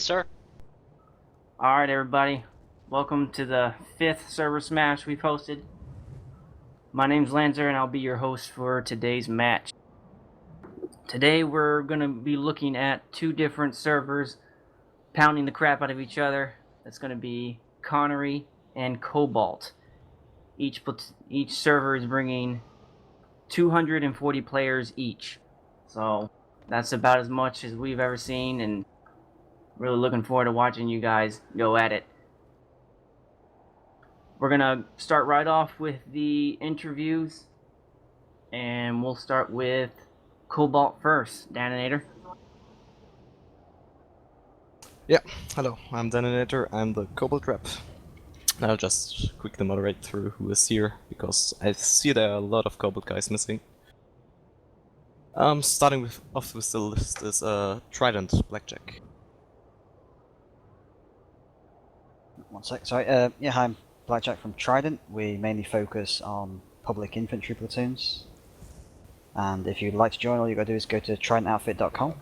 sir. Alright, everybody. Welcome to the 5th ServerSmash we've hosted. My name's Lanzer, and I'll be your host for today's match. Today, we're going to be looking at two different servers pounding the crap out of each other. That's going to be Connery and Cobalt. Each server is bringing 240 players each. So, that's about as much as we've ever seen, and really looking forward to watching you guys go at it. We're gonna start right off with the interviews, and we'll start with Cobalt first. Daninator. Yeah, hello, I'm Daninator, I'm the Cobalt rep. I'll just quickly moderate through who is here, because I see there are a lot of Cobalt guys missing. Starting off with the list is Trident Blackjack. One sec, sorry. Yeah, hi, I'm Blackjack from Trident. We mainly focus on public infantry platoons. And if you'd like to join, all you gotta do is go to tridentoutfit.com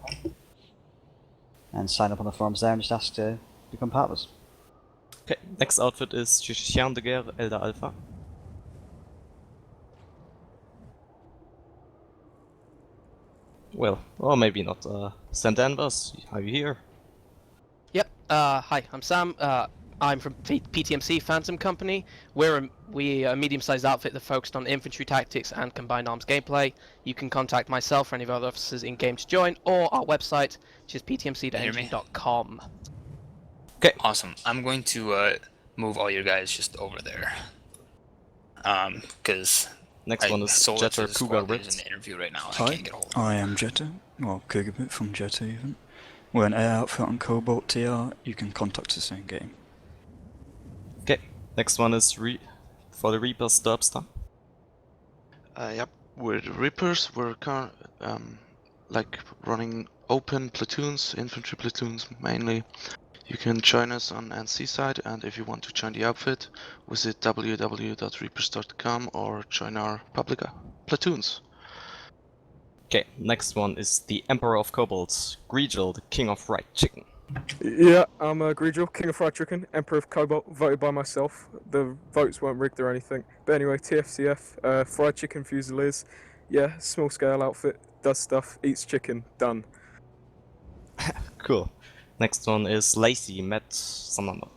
and sign up on the forums there and just ask to become part of us. Okay, next outfit is Chien de Guerre Elder Alpha. Well, or maybe not. Sam Danvers, are you here? Yep. Hi, I'm Sam. I'm from PTMC Phantom Company. We're a medium-sized outfit that focused on infantry tactics and combined arms gameplay. You can contact myself or any of our other officers in game to join, or our website, which is ptmc.engine.com. Okay. Awesome. I'm going to move all you guys just over there. Because Next one is Jetta Cougar in Ritz. the interview right now. Hi, I can't get a hold of I am Jetta, well Cougar from Jetta even. We're an air outfit on Cobalt TR, you can contact us in game. Okay, next one is for the Reapers Derbster. Yep, we're the Reapers. We're like running open platoons, infantry platoons mainly. You can join us on NC side, and if you want to join the outfit, visit www.reapers.com or join our public platoons. Okay, next one is the Emperor of Cobalt, Greedle, the King of Fried Chicken. Yeah, I'm Greedle, King of Fried Chicken, Emperor of Cobalt, voted by myself. The votes weren't rigged or anything. But anyway, TFCF, Fried Chicken Fusiliers. Yeah, small scale outfit, does stuff, eats chicken, done. Cool. Next one is Lacey, Matt Sananda.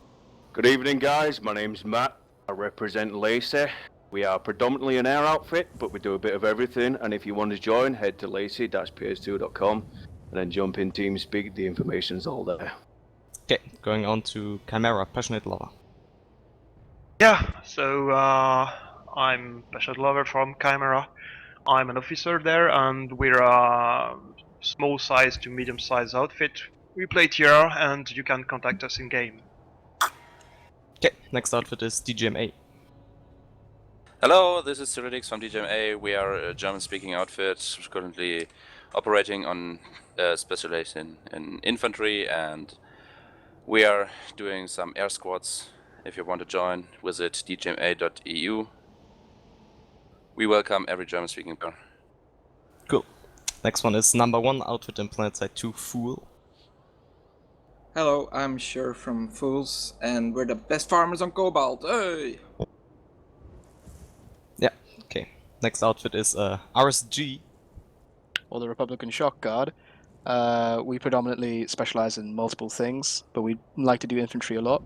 Good evening, guys. My name's Matt. I represent Lacey. We are predominantly an air outfit, but we do a bit of everything. And if you want to join, head to lacy-ps2.com and then jump in TeamSpeak. The information's all there. Okay, going on to Chimera, Passionate Lover. Yeah, so I'm Passionate Lover from Chimera. I'm an officer there, and we're a small size to medium size outfit. We play TR, and you can contact us in game. Okay, next outfit is DGMA. Hello, this is Cyrilix from DGMA. We are a German-speaking outfit currently operating on specialization in infantry, and we are doing some air squads. If you want to join, visit dgma.eu. We welcome every German-speaking player. Cool. Next one is number 1 outfit in Planetside 2, Fool. Hello, I'm Sure from Fools, and we're the best farmers on Cobalt. Hey! Yeah, okay. Next outfit is RSG. Or the Republican Shock Guard. We predominantly specialize in multiple things, but we like to do infantry a lot.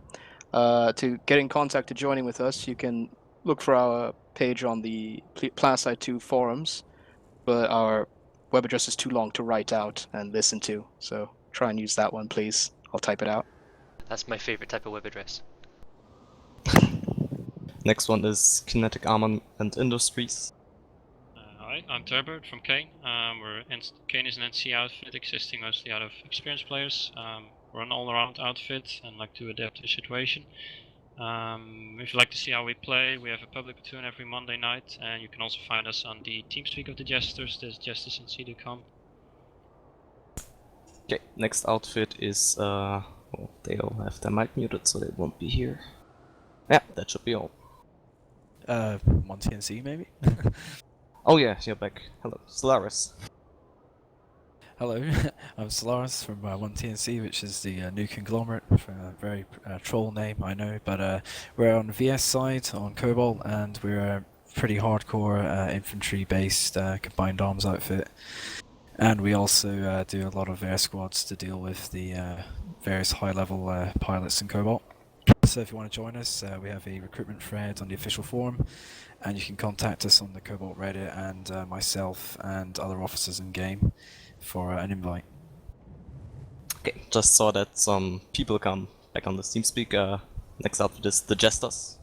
To get in contact to joining with us, you can look for our page on the Planetside 2 forums, but our web address is too long to write out and listen to, so try and use that one, please. I'll type it out. That's my favorite type of web address. Next one is Kinetic Armament and Industries. Hi, I'm Turbert from Kane. Kane is an NC outfit existing mostly out of experienced players. We're an all-around outfit and like to adapt to the situation. If you'd like to see how we play, we have a public platoon every Monday night, and you can also find us on the TeamSpeak of the Jesters. There's jesters.c.com. Okay, next outfit is, well, they all have their mic muted, so they won't be here. Yeah, that should be all. One TNC maybe? Oh yeah, you're back. Hello, Solaris. Hello, I'm Solaris from 1TNC, which is the new conglomerate. Very troll name, I know, but we're on the VS side on Cobalt, and we're a pretty hardcore infantry-based combined arms outfit. And we also do a lot of air squads to deal with the various high-level pilots in Cobalt. So if you want to join us, we have a recruitment thread on the official forum, and you can contact us on the Cobalt Reddit and myself and other officers in game for an invite. Okay, just saw that some people come back on the TeamSpeak. Next outfit is the Jesters.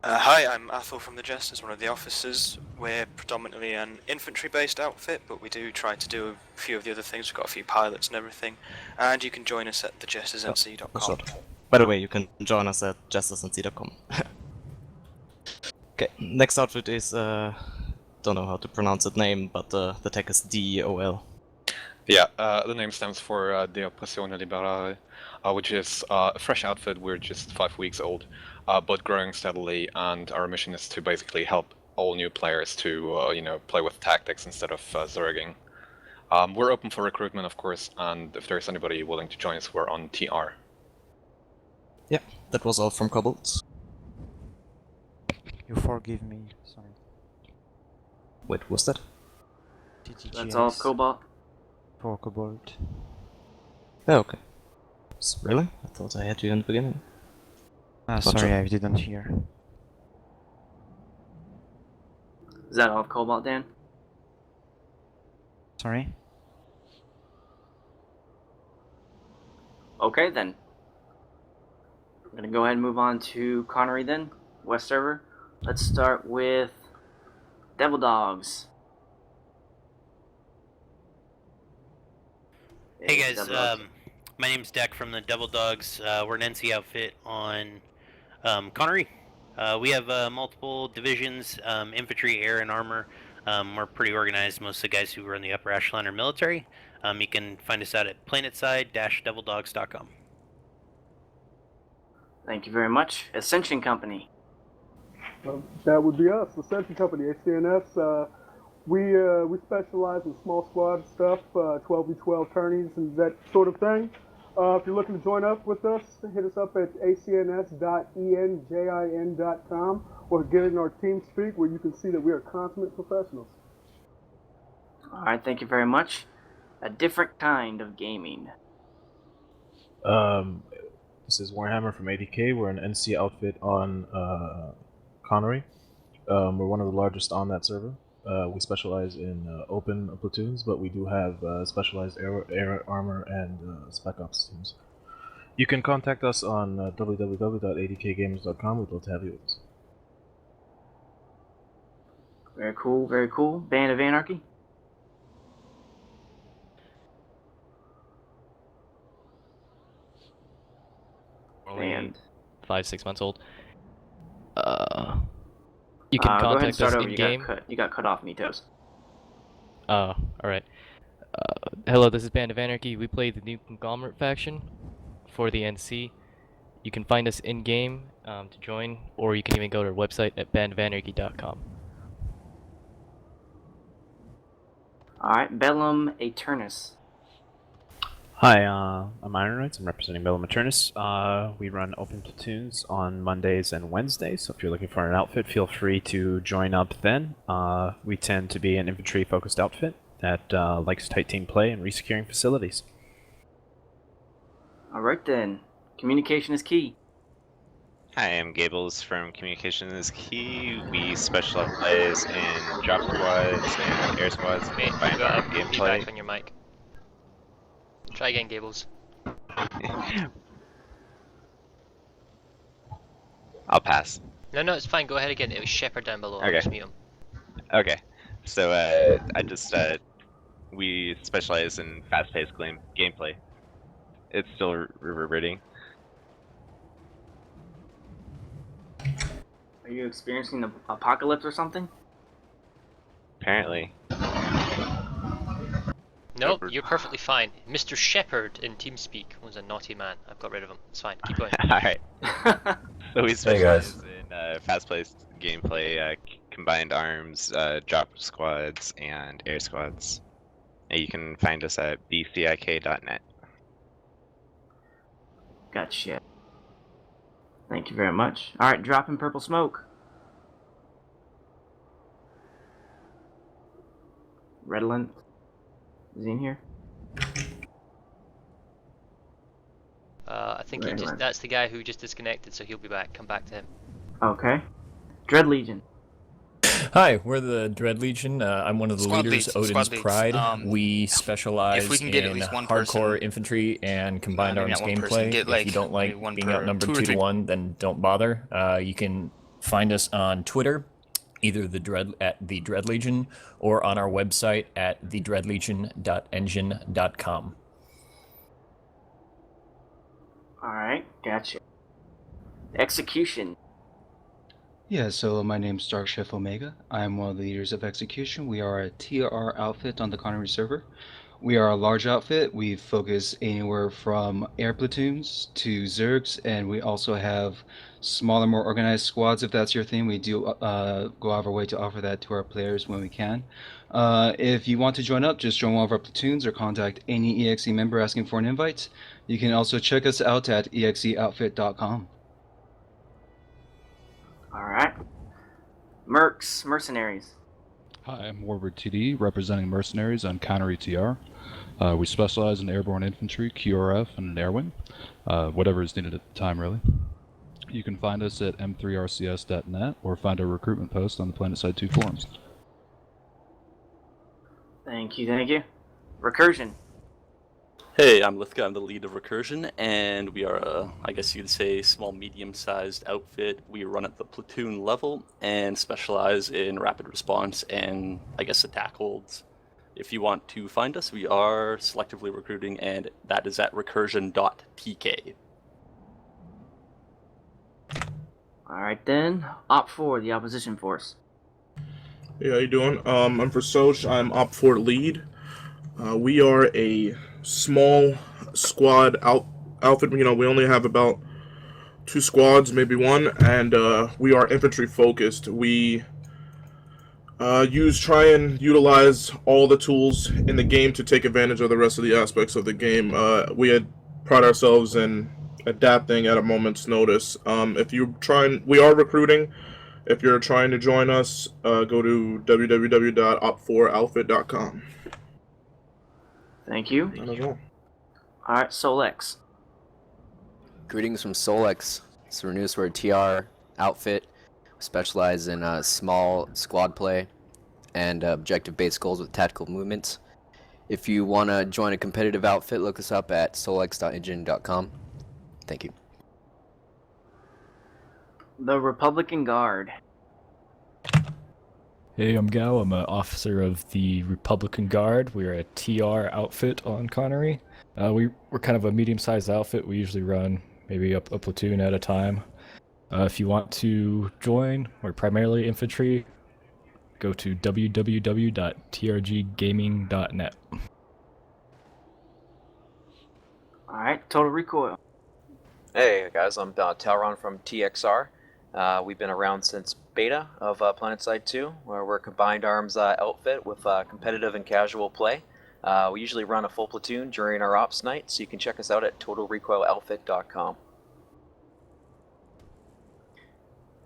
Hi, I'm Athel from the Jesters, one of the officers. We're predominantly an infantry-based outfit, but we do try to do a few of the other things. We've got a few pilots and everything. And you can join us at thejestersnc.com. By the way, you can join us at jestersnc.com. Okay, next outfit is, don't know how to pronounce that name, but the tech is DOL. Yeah, the name stands for De Oppressione Liberale, which is a fresh outfit. We're just 5 weeks old, but growing steadily, and our mission is to basically help all new players to, play with tactics instead of zerging. We're open for recruitment, of course, and if there's anybody willing to join us, we're on TR. Yeah, that was all from Cobalt. You forgive me, sorry. Wait, what's that? That's all Cobalt? For Cobalt. Oh, okay. Really? I thought I had you in the beginning. Sorry, I didn't hear. Is that all Cobalt, Dan? Sorry? Okay, then. I'm gonna go ahead and move on to Connery then, West server. Let's start with Devil Dogs. Hey guys, my name's Deck from the Devil Dogs. We're an NC outfit on Connery. We have multiple divisions, infantry, air, and armor. We're pretty organized. Most of the guys who run the upper echelon are military. You can find us out at planetside-devildogs.com. Thank you very much. Ascension Company. That would be us, Ascension Company, ACNS. We specialize in small squad stuff, 12v12 tourneys and that sort of thing. If you're looking to join up with us, hit us up at acns.enjin.com or get in our TeamSpeak where you can see that we are consummate professionals. All right, thank you very much. A different kind of gaming. This is Warhammer from ADK. We're an NC outfit on Connery. We're one of the largest on that server. We specialize in open platoons, but we do have specialized air armor and spec ops teams. You can contact us on www.adkgamers.com. We'd love to have you with us. Very cool, very cool. Band of Anarchy. Only 5-6 months old. You can go ahead and contact start us over. in game. You got cut off, Mitos. Oh, alright. Hello, this is Band of Anarchy. We play the new Conglomerate faction for the NC. You can find us in game to join, or you can even go to our website at bandofanarchy.com. Alright, Bellum Eternus. Hi, I'm Iron Knights. I'm representing Bellum Eternus. We run open platoons on Mondays and Wednesdays, so if you're looking for an outfit, feel free to join up then. We tend to be an infantry-focused outfit that likes tight team play and resecuring facilities. Alright then. Communication is key. Hi, I'm Gables from Communication is Key. We specialize in drop squads and air squads and combined arm gameplay. Feedback on your mic. Try again, Gables. I'll pass. No, it's fine. Go ahead again. It was Shepard down below. I'll Okay. just mute him. Okay, so we specialize in fast-paced gameplay. It's still reverberating. Are you experiencing the apocalypse or something? Apparently. No, you're perfectly fine. Mr. Shepard in TeamSpeak was a naughty man. I've got rid of him. It's fine. Keep going. Alright. So we specialize in fast-paced gameplay, combined arms, drop squads, and air squads. You can find us at bcik.net. Gotcha. Thank you very much. Alright, dropping purple smoke. Redland. Is he in here? I think he just, that's the guy who just disconnected, so he'll be back. Come back to him. Okay. Dread Legion. Hi, we're the Dread Legion. I'm one of the Squad leaders, leads, Odin's squad leads. Pride. We specialize if we can get in at least one hardcore person, infantry and combined maybe arms not one person, gameplay. get, If like, you don't maybe like one being per outnumbered 2 or 2 to 3. 1, then don't bother. You can find us on Twitter, either the Dread Legion, or on our website at thedreadlegion.engine.com. Alright, gotcha. Execution. Yeah, so my name's Dark Chef Omega. I'm one of the leaders of Execution. We are a TR outfit on the Connery server. We are a large outfit. We focus anywhere from air platoons to Zergs, and we also have smaller, more organized squads if that's your thing. We do go out of our way to offer that to our players when we can. If you want to join up, just join one of our platoons or contact any EXE member asking for an invite. You can also check us out at exeoutfit.com. Alright. Mercs, mercenaries. Hi, I'm Warbird TD, representing mercenaries on Connery TR. We specialize in airborne infantry, QRF, and an air wing. Whatever is needed at the time, really. You can find us at m3rcs.net or find our recruitment post on the Planetside 2 forums. Thank you, thank you. Recursion. Hey, I'm Lithka, I'm the lead of Recursion, and we are a, I guess you could say, small, medium-sized outfit. We run at the platoon level and specialize in rapid response and, I guess, attack holds. If you want to find us, we are selectively recruiting, and that is at recursion.tk. Alright then, Op 4, the opposition force. Hey, how you doing? I'm for Soch. I'm Op 4 lead. We are a small squad outfit. You know, we only have about 2 squads, maybe 1, and we are infantry focused. We try and utilize all the tools in the game to take advantage of the rest of the aspects of the game. We pride ourselves in adapting at a moment's notice. We are recruiting. If you're trying to join us, go to www.op4outfit.com. Thank you. Not at all. Alright, Solex. Greetings from Solex. So we're news for a TR outfit. We specialize in small squad play and objective-based goals with tactical movements. If you want to join a competitive outfit, look us up at solex.engine.com. Thank you. The Republican Guard. Hey, I'm Gao. I'm an officer of the Republican Guard. We're a TR outfit on Connery. We're kind of a medium-sized outfit. We usually run maybe up a platoon at a time. If you want to join, we're primarily infantry. Go to www.trggaming.net. Alright, Total Recoil. Hey guys, I'm Talron from TXR. We've been around since beta of Planetside 2, where we're a combined arms outfit with competitive and casual play. We usually run a full platoon during our ops night, so you can check us out at totalrecoiloutfit.com.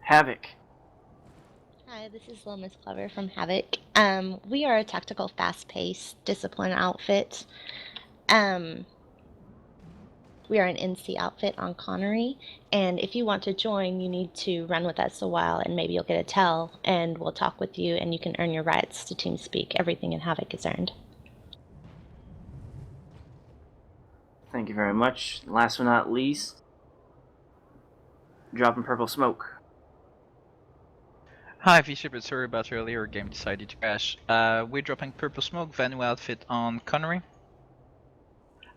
Havoc. Hi, this is Lil Miss Clever from Havoc. We are a tactical, fast-paced, disciplined outfit. We are an NC outfit on Connery, and if you want to join, you need to run with us a while, and maybe you'll get a tell, and we'll talk with you, and you can earn your rights to TeamSpeak. Everything in Havoc is earned. Thank you very much. Last but not least, dropping purple smoke. Hi, V-Ship, sorry about earlier, game decided to crash. We're dropping purple smoke, Vanu outfit on Connery.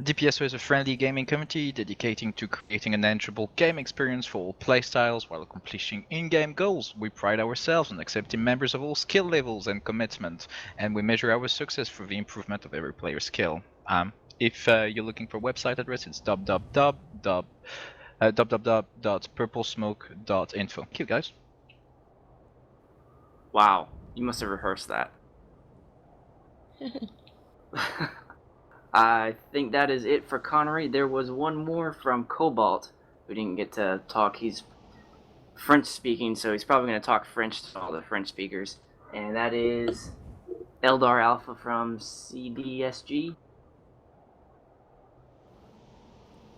DPSO is a friendly gaming community dedicating to creating an enjoyable game experience for all playstyles while accomplishing in-game goals. We pride ourselves on accepting members of all skill levels and commitment, and we measure our success through the improvement of every player's skill. If you're looking for a website address, it's www.purplesmoke.info. Thank you, guys. Wow, you must have rehearsed that. I think that is it for Connery. There was one more from Cobalt who didn't get to talk. He's French speaking, so he's probably going to talk French to all the French speakers. And that is Eldar Alpha from CBSG.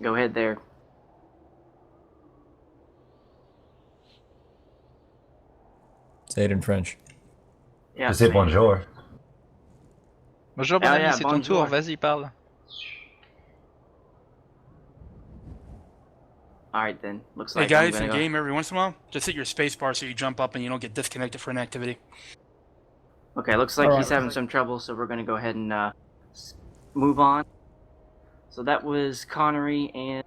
Go ahead there. Say it in French. Yeah, C'est bonjour. Bonjour, mon ami, c'est ton tour, vas-y, parle. Alright then, looks Hey like guys, I'm in gonna game, every once in a while, just hit your space bar so you jump up and you don't get disconnected for an activity. Okay, looks like Alright. he's having some trouble, so we're gonna go ahead and move on. So that was Connery and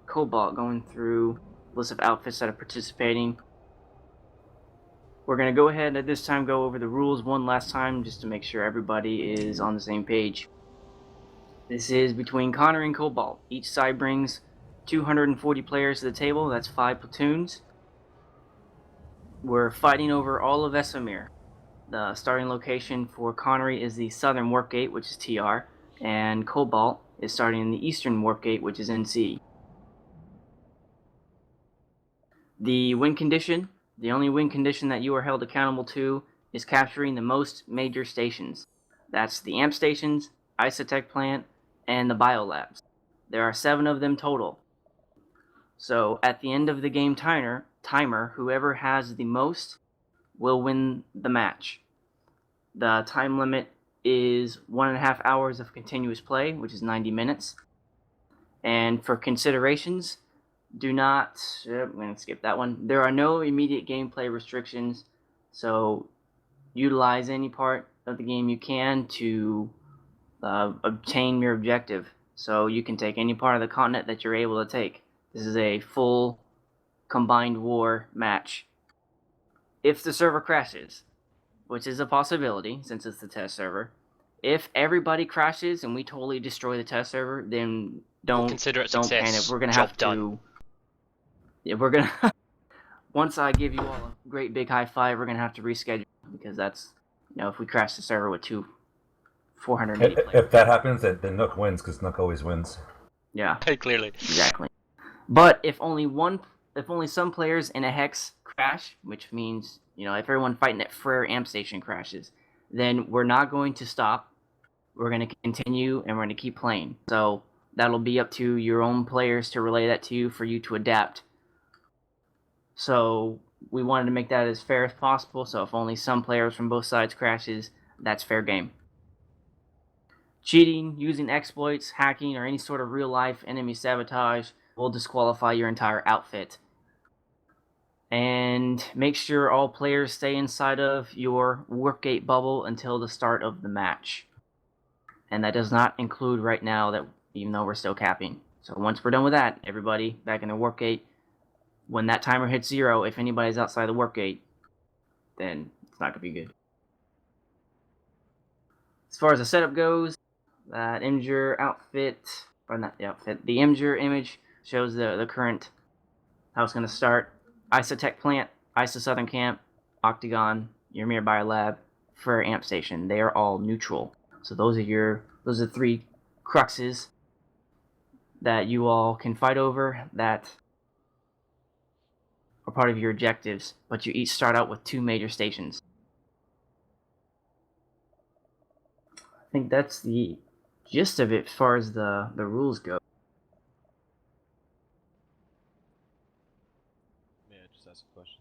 Cobalt going through a list of outfits that are participating. We're gonna go ahead at this time go over the rules one last time just to make sure everybody is on the same page. This is between Connery and Cobalt. Each side brings 240 players to the table. That's 5 platoons. We're fighting over all of Esamir. The starting location for Connery is the southern warp gate, which is TR, and Cobalt is starting in the eastern warp gate, which is NC. The win condition, the only win condition that you are held accountable to, is capturing the most major stations. That's the AMP stations, Isotech plant, and the biolabs. There are 7 of them total. So at the end of the game timer, whoever has the most will win the match. The time limit is 1.5 hours of continuous play, which is 90 minutes. And for considerations, do not, I'm going to skip that one. There are no immediate gameplay restrictions, so utilize any part of the game you can to obtain your objective. So you can take any part of the continent that you're able to take. This is a full combined war match. If the server crashes, which is a possibility since it's the test server, if everybody crashes and we totally destroy the test server, then don't consider it don't success. panic. We're gonna Job have done. to. Yeah, we're gonna. Once I give you all a great big high five, we're gonna have to reschedule because that's, if we crash the server with 480 players. If that happens, then Nook wins because Nook always wins. Yeah. Clearly. Exactly. But if only some players in a hex crash, which means, if everyone fighting at Frere amp station crashes, then we're not going to stop. We're going to continue and we're going to keep playing. So that'll be up to your own players to relay that to you for you to adapt. So we wanted to make that as fair as possible. So if only some players from both sides crashes, that's fair game. Cheating, using exploits, hacking, or any sort of real-life enemy sabotage will disqualify your entire outfit. And make sure all players stay inside of your warp gate bubble until the start of the match. And that does not include right now, that even though we're still capping. So once we're done with that, everybody back in the warp gate. When that timer hits 0, if anybody's outside the warp gate, then it's not going to be good. As far as the setup goes, that Imgur outfit, or not the outfit, the Imgur image shows the current, how it's going to start. Isotech plant, Iso Southern Camp, Octagon, your nearby lab, for amp station. They are all neutral. So those are 3 cruxes that you all can fight over that are part of your objectives, but you each start out with 2 major stations. I think that's the gist of it as far as the rules go. May I just ask a question?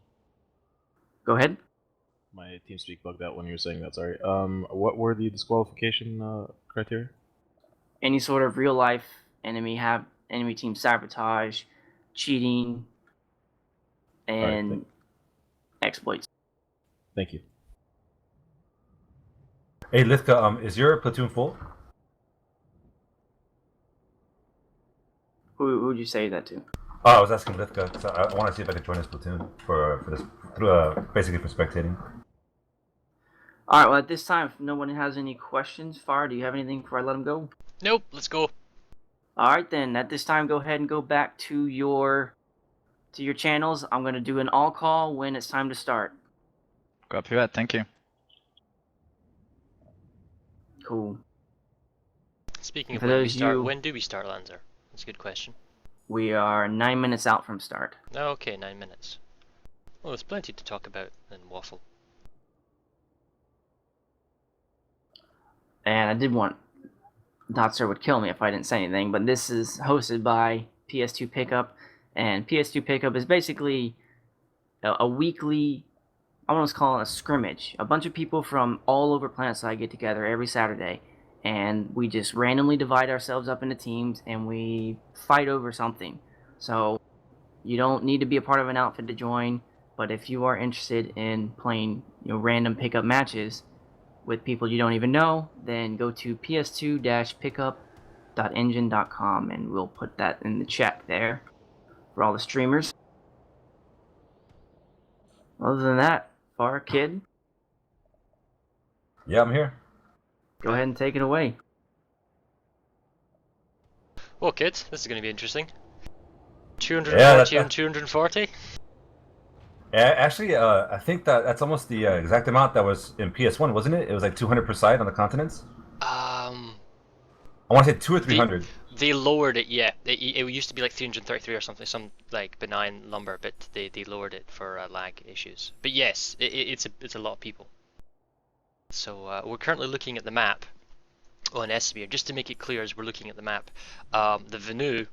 Go ahead. My TeamSpeak bugged out when you were saying that, sorry. What were the disqualification criteria? Any sort of real life enemy team sabotage, cheating, and exploits. Thank you. Hey, Lithka, is your platoon full? Who'd you say that to? Oh, I was asking Lithka, because I want to see if I could join his platoon for this, basically for spectating. Alright, well at this time, if no one has any questions, Far, do you have anything before I let him go? Nope, let's go. Alright then, at this time go ahead and go back to your channels. I'm going to do an all call when it's time to start. Copy that, thank you. Cool. Speaking of For when we those start, you- when do we start, Lanzer? That's a good question. We are 9 minutes out from start. Okay, 9 minutes. Well, there's plenty to talk about and waffle. And I did want... Dotser would kill me if I didn't say anything, but this is hosted by PS2 Pickup, and PS2 Pickup is basically a weekly, I want to call it a scrimmage. A bunch of people from all over Planetside get together every Saturday, and we just randomly divide ourselves up into teams, and we fight over something. So you don't need to be a part of an outfit to join, but if you are interested in playing, random pickup matches with people you don't even know, then go to ps2-pickup.engine.com, and we'll put that in the chat there for all the streamers. Other than that, Far Kid, Yeah, I'm here. go ahead and take it away. Well, kids, this is going to be interesting. 240 and 240? Yeah, actually, I think that's almost the exact amount that was in PS1, wasn't it? It was like 200 per side on the continents. I want to say 200 or 300. They lowered it, yeah. It used to be like 333 or something, some like benign number, but they lowered it for lag issues. But yes, it's a lot of people. So we're currently looking at the map on Esamir. Just to make it clear, as we're looking at the map, the Venu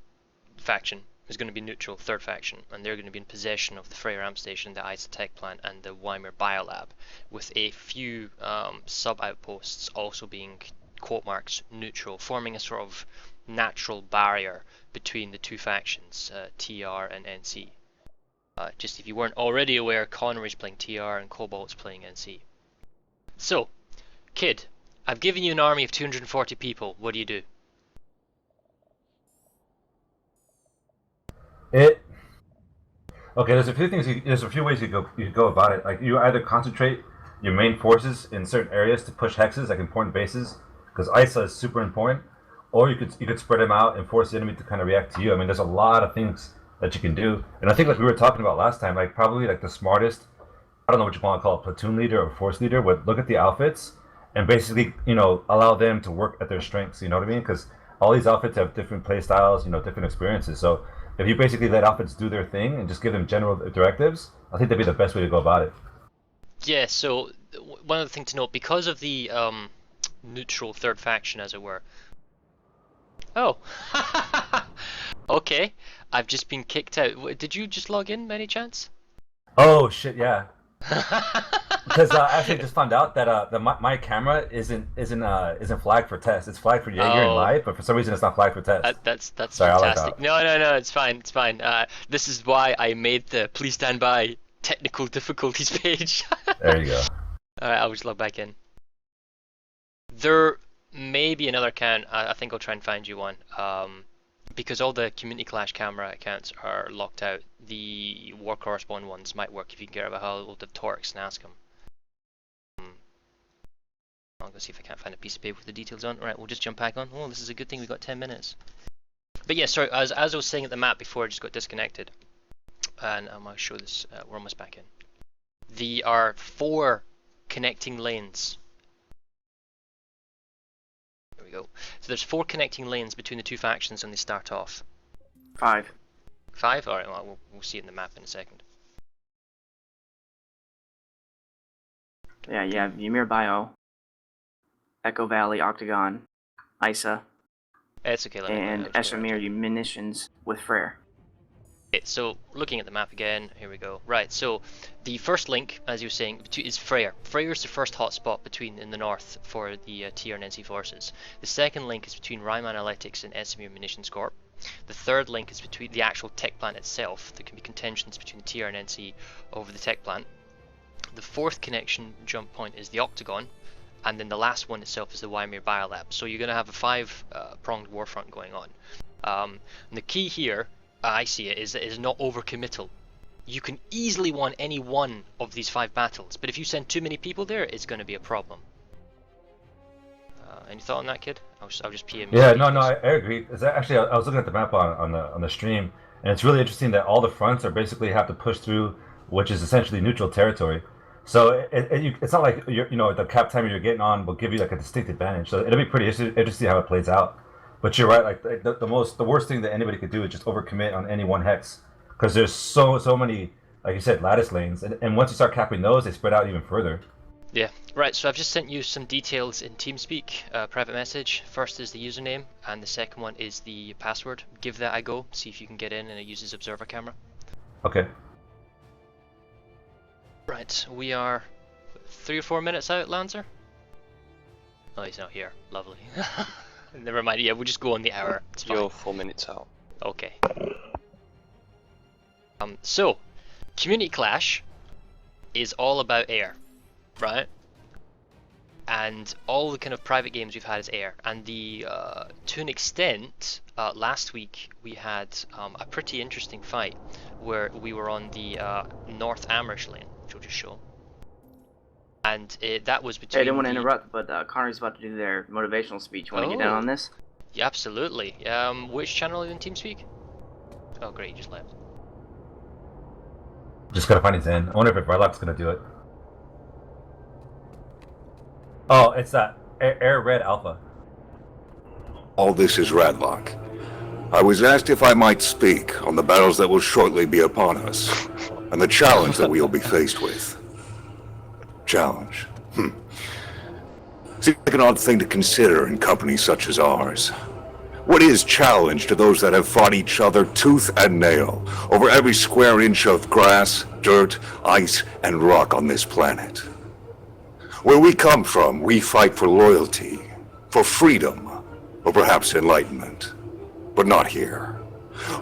faction is going to be neutral, third faction, and they're going to be in possession of the Freya Ramp Station, the ISA Tech Plant, and the Weimar Biolab, with a few sub-outposts also being quote marks neutral, forming a sort of natural barrier between the two factions, TR and NC. Just if you weren't already aware, Connery's playing TR and Cobalt's playing NC. So, Kid, I've given you an army of 240 people. What do you do? Okay, there's a few things. There's a few ways you could go about it. Like, you either concentrate your main forces in certain areas to push hexes, like important bases, because ISA is super important. Or you could spread them out and force the enemy to kind of react to you. I mean, there's a lot of things that you can do. And I think, like we were talking about last time, like probably like the smartest, I don't know what you want to call it, platoon leader or force leader, would look at the outfits and basically, allow them to work at their strengths. You know what I mean? Because all these outfits have different play styles, different experiences. So if you basically let outfits do their thing and just give them general directives, I think that'd be the best way to go about it. Yeah, so one other thing to note, because of the neutral third faction, as it were. Oh, okay. I've just been kicked out. Did you just log in, by any chance? Oh shit, yeah. Because I actually just found out that my camera isn't flagged for test. It's flagged for Jaeger and Live, but for some reason it's not flagged for test. That's Sorry, fantastic. No, it's fine. It's fine. This is why I made the please stand by technical difficulties page. There you go. All right, I'll just log back in. There may be another account. I think I'll try and find you one. Because all the Community Clash camera accounts are locked out. The War Correspond ones might work if you can get a hold of Torx and ask him. I'll go see if I can't find a piece of paper with the details on. Right, we'll just jump back on. Oh, this is a good thing we got 10 minutes. But yeah, sorry, as I was saying at the map before, I just got disconnected. And I'm going to show this, we're almost back in. There are 4 connecting lanes. There we go. So there's 4 connecting lanes between the two factions when they start off. 5. 5? Alright, well, we'll see it in the map in a second. Yeah, you have Ymir Bio, Echo Valley, Octagon, ISA, It's okay, let me and Esamir munitions with Freyr. Okay, so looking at the map again, here we go. Right, so the first link, as you were saying, is Freyr. Freyr is the first hotspot in the north for the TR and NC forces. The second link is between Ryman Analytics and Esamir Munitions Corp. The third link is between the actual tech plant itself. There can be contentions between the TR and NC over the tech plant. The fourth connection jump point is the Octagon, and then the last one itself is the Weimar Biolab. So you're going to have a 5-pronged warfront going on. And the key here, I see it, is not overcommittal. You can easily win any one of these 5 battles, but if you send too many people there, it's going to be a problem. Any thought on that, Kid? I'll just PM. Yeah, no, I agree. Actually, I was looking at the map on the stream, and it's really interesting that all the fronts are basically have to push through, which is essentially neutral territory. So it's not like the cap timer you're getting on will give you like a distinct advantage. So it'll be pretty interesting how it plays out. But you're right. Like the worst thing that anybody could do is just overcommit on any one hex, because there's so many, like you said, lattice lanes, and once you start capping those, they spread out even further. Yeah, right, so I've just sent you some details in TeamSpeak, private message. First is the username, and the second one is the password. Give that a go, see if you can get in, and it uses observer camera. Okay. Right, we are 3 or 4 minutes out, Lanzer? Oh, he's not here. Lovely. Never mind, yeah, we'll just go on the hour. It's fine. You're 4 minutes out. Okay. So, Community Clash is all about air, right? And all the kind of private games we've had is air. And to an extent, last week we had a pretty interesting fight where we were on the North Amrish lane, which we'll just show. And that was between. Hey, I didn't want to interrupt, but Connery's about to do their motivational speech. You want to get down on this? Yeah, absolutely. Which channel are you in TeamSpeak? Oh, great, you just left. Just gotta find his in. I wonder if Radlock's gonna do it. Oh, it's that Air Red Alpha. All this is Radlock. I was asked if I might speak on the battles that will shortly be upon us, and the challenge that we will be faced with. Challenge. Seems like an odd thing to consider in companies such as ours. What is challenge to those that have fought each other tooth and nail over every square inch of grass, dirt, ice, and rock on this planet? Where we come from, we fight for loyalty, for freedom, or perhaps enlightenment. But not here.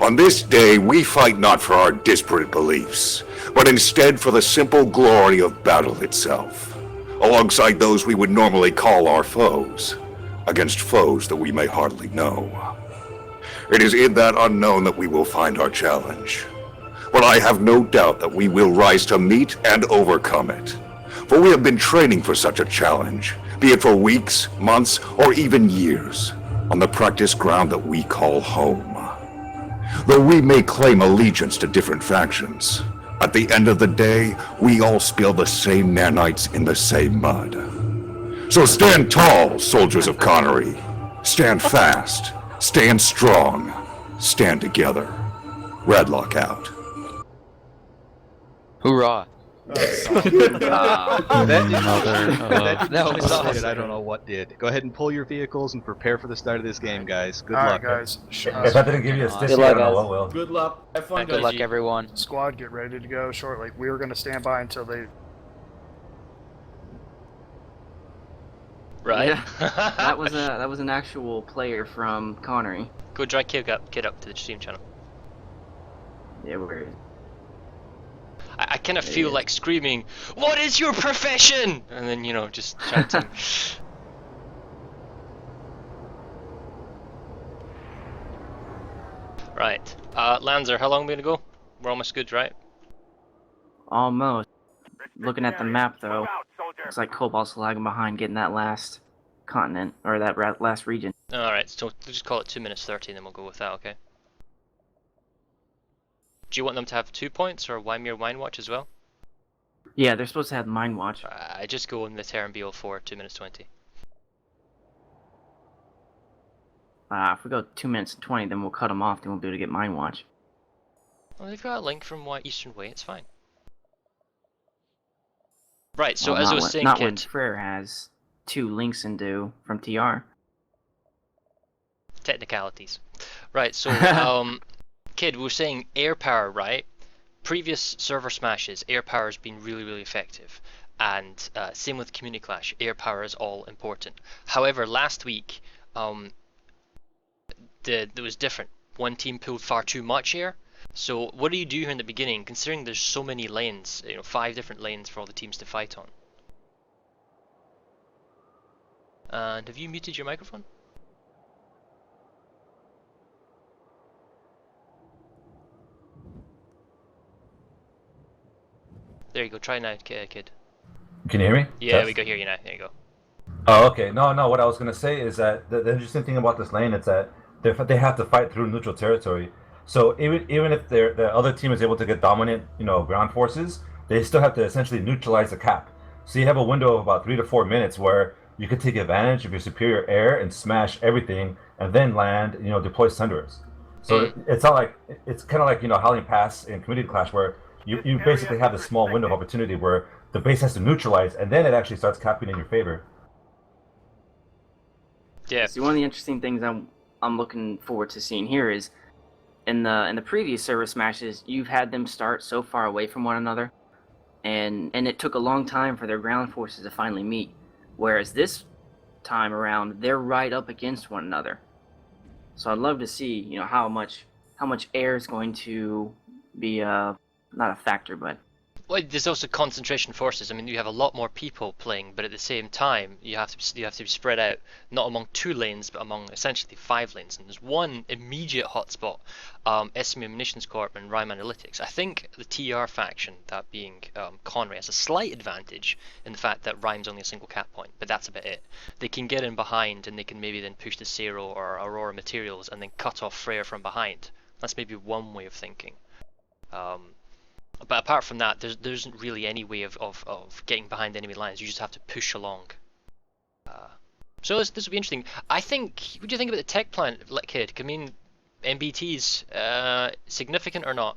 On this day, we fight not for our disparate beliefs, but instead for the simple glory of battle itself, alongside those we would normally call our foes, against foes that we may hardly know. It is in that unknown that we will find our challenge. But I have no doubt that we will rise to meet and overcome it. For we have been training for such a challenge, be it for weeks, months, or even years, on the practice ground that we call home. Though we may claim allegiance to different factions, at the end of the day, we all spill the same nanites in the same mud. So stand tall, soldiers of Connery. Stand fast. Stand strong. Stand together. Radlock out. Hoorah! That was solid. I don't know what did. Go ahead and pull your vehicles and prepare for the start of this game, guys. Good luck. guys. If that didn't give you a stitch, I don't know what will. Good luck. Have fun, Good luck, everyone. Squad, get ready to go shortly. We were going to stand by until they... Right. Yeah, that was an actual player from Connery. Go drag kid up to the stream channel. Yeah, where is it? I kind of feel like screaming, "What is your profession?" And then, just chanting. Right. Lanzer, how long are we gonna go? We're almost good, right? Almost. Looking at the map, though, looks like Cobalt's lagging behind getting that last continent, or that last region. Alright, so we'll just call it 2 minutes 30 and then we'll go with that, okay? Do you want them to have 2 points, or Wymere Wine Watch as well? Yeah, they're supposed to have Mind Watch. I just go in the Terran BO4, 2 minutes 20. If we go 2 minutes and 20, then we'll cut them off, then we'll be able to get Mind Watch. Well, they've got a link from Eastern Way, it's fine. Right, so Well, as I not was when- saying, not Kid... when Frere has 2 links into from TR. Technicalities. Right, so, Kid, we were saying air power, right? Previous server smashes, air power has been really, really effective. And same with Community Clash, air power is all important. However, last week, there was different. One team pulled far too much air. So what do you do here in the beginning, considering there's so many lanes, 5 different lanes for all the teams to fight on? And have you muted your microphone? There you go, try now, Kid. Can you hear me? Yeah, Test? we can hear you now, there you go. Oh, okay. No, what I was gonna say is that the interesting thing about this lane is that they have to fight through neutral territory. So even if the other team is able to get dominant, ground forces, they still have to essentially neutralize the cap. So you have a window of about 3 to 4 minutes where you can take advantage of your superior air and smash everything, and then land, deploy Sunderers. So it's not like, it's kind of like, Howling Pass in Community Clash, where you basically have this small window of opportunity where the base has to neutralize, and then it actually starts capping in your favor. Yeah. See, one of the interesting things I'm looking forward to seeing here is in the previous server smashes, you've had them start so far away from one another, and it took a long time for their ground forces to finally meet. Whereas this time around, they're right up against one another. So I'd love to see, how much air is going to be not a factor, but. Well, there's also concentration forces. I mean, you have a lot more people playing, but at the same time, you have to be spread out, not among 2 lanes, but among essentially 5 lanes. And there's one immediate hotspot, Esamir Munitions Corp and Rime Analytics. I think the TR faction, that being Connery, has a slight advantage in the fact that Rime's only a single cap point, but that's about it. They can get in behind, and they can maybe then push the Zero or Aurora materials, and then cut off Freyr from behind. That's maybe one way of thinking. But apart from that, there isn't really any way of getting behind enemy lines. You just have to push along. So this will be interesting. I think. What do you think about the tech plan, kid? I mean, MBTs significant or not?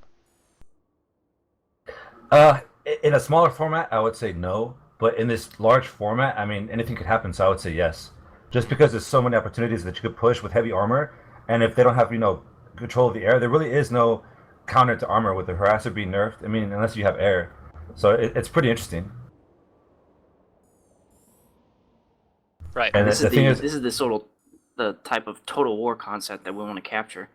In a smaller format, I would say no. But in this large format, I mean, anything could happen. So I would say yes. Just because there's so many opportunities that you could push with heavy armor, and if they don't have control of the air, there really is no counter to armor with the harasser being nerfed. I mean, unless you have air. So it's pretty interesting. Right. And this is the type of total war concept that we want to capture.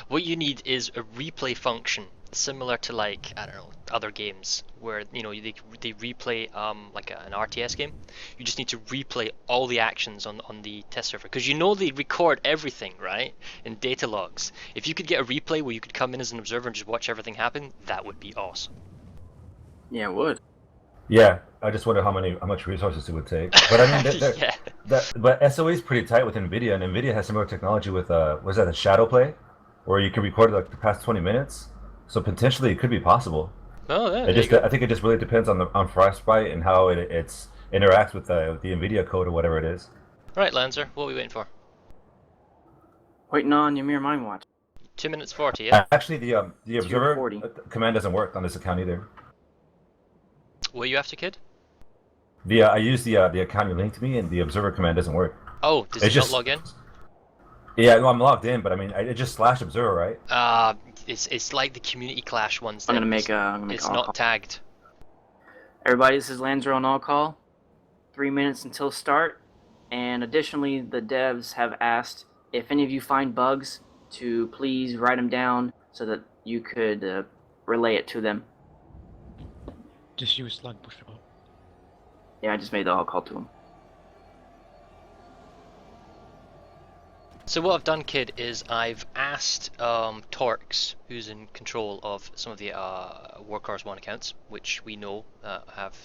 What you need is a replay function similar to, like, I don't know, other games where they replay like an RTS game. You just need to replay all the actions on the test server, because they record everything, right, in data logs. If you could get a replay where you could come in as an observer and just watch everything happen, that would be awesome. Yeah, it would. Yeah, I just wonder how much resources it would take. But I mean, but SOE is pretty tight with NVIDIA, and NVIDIA has similar technology with was that a shadow play, where you can record like the past 20 minutes. So potentially it could be possible. Oh yeah. I think it just really depends on Frostbite and how it interacts with the NVIDIA code or whatever it is. All right, Lanzer, what are we waiting for? Waiting on Ymir Mind Watch. 2 minutes 40. Yeah. Actually, the observer command doesn't work on this account either. What are you after, kid? I use the account you linked to me, and the observer command doesn't work. Oh, does it not log in? Yeah, no, I'm logged in, but I mean, it just / observer, right? It's like the Community Clash ones. I'm gonna make it's not call. tagged. Everybody, this is Lanzer on all call. 3 minutes until start, and additionally, the devs have asked if any of you find bugs to please write them down so that you could relay it to them. Just use slug pusher. Yeah, I just made the all call to them. So what I've done, kid, is I've asked Torx, who's in control of some of the Warcars 1 accounts, which we know have...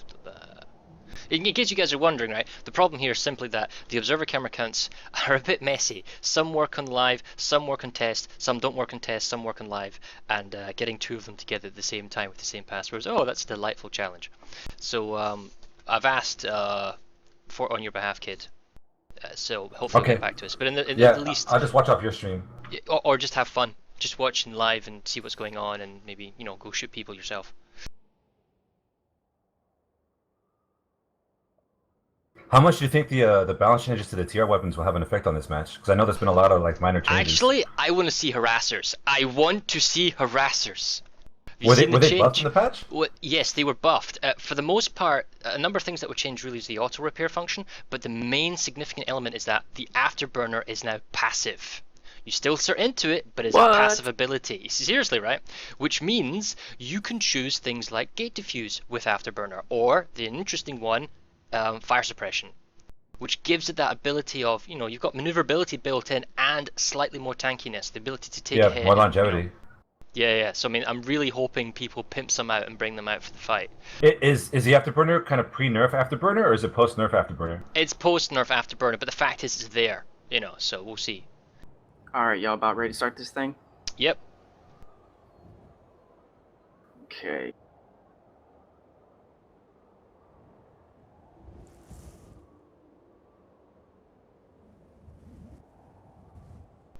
in case you guys are wondering, right, the problem here is simply that the observer camera counts are a bit messy. Some work on live, some work on test, some don't work on test, some work on live, and getting 2 of them together at the same time with the same passwords, that's a delightful challenge. So I've asked on your behalf, kid. So hopefully okay. Get back to us. But in the least, I'll just watch off your stream. Or just have fun. Just watch in live and see what's going on, and maybe go shoot people yourself. How much do you think the balance changes to the TR weapons will have an effect on this match? Because I know there's been a lot of minor changes. Actually, I want to see harassers. I want to see harassers. Were they buffed in the patch? Well, yes, they were buffed. For the most part, a number of things that were changed really is the auto repair function, but the main significant element is that the afterburner is now passive. You still start into it, but it's a passive ability. Seriously, right? Which means you can choose things like gate diffuse with afterburner, or the interesting one, fire suppression, which gives it that ability of, you've got maneuverability built in and slightly more tankiness, the ability to take a hit. Yeah, more longevity. Yeah. So I'm really hoping people pimp some out and bring them out for the fight. Is the afterburner kind of pre-nerf afterburner, or is it post-nerf afterburner? It's post-nerf afterburner, but the fact is it's there, so we'll see. Alright, y'all about ready to start this thing? Yep. Okay.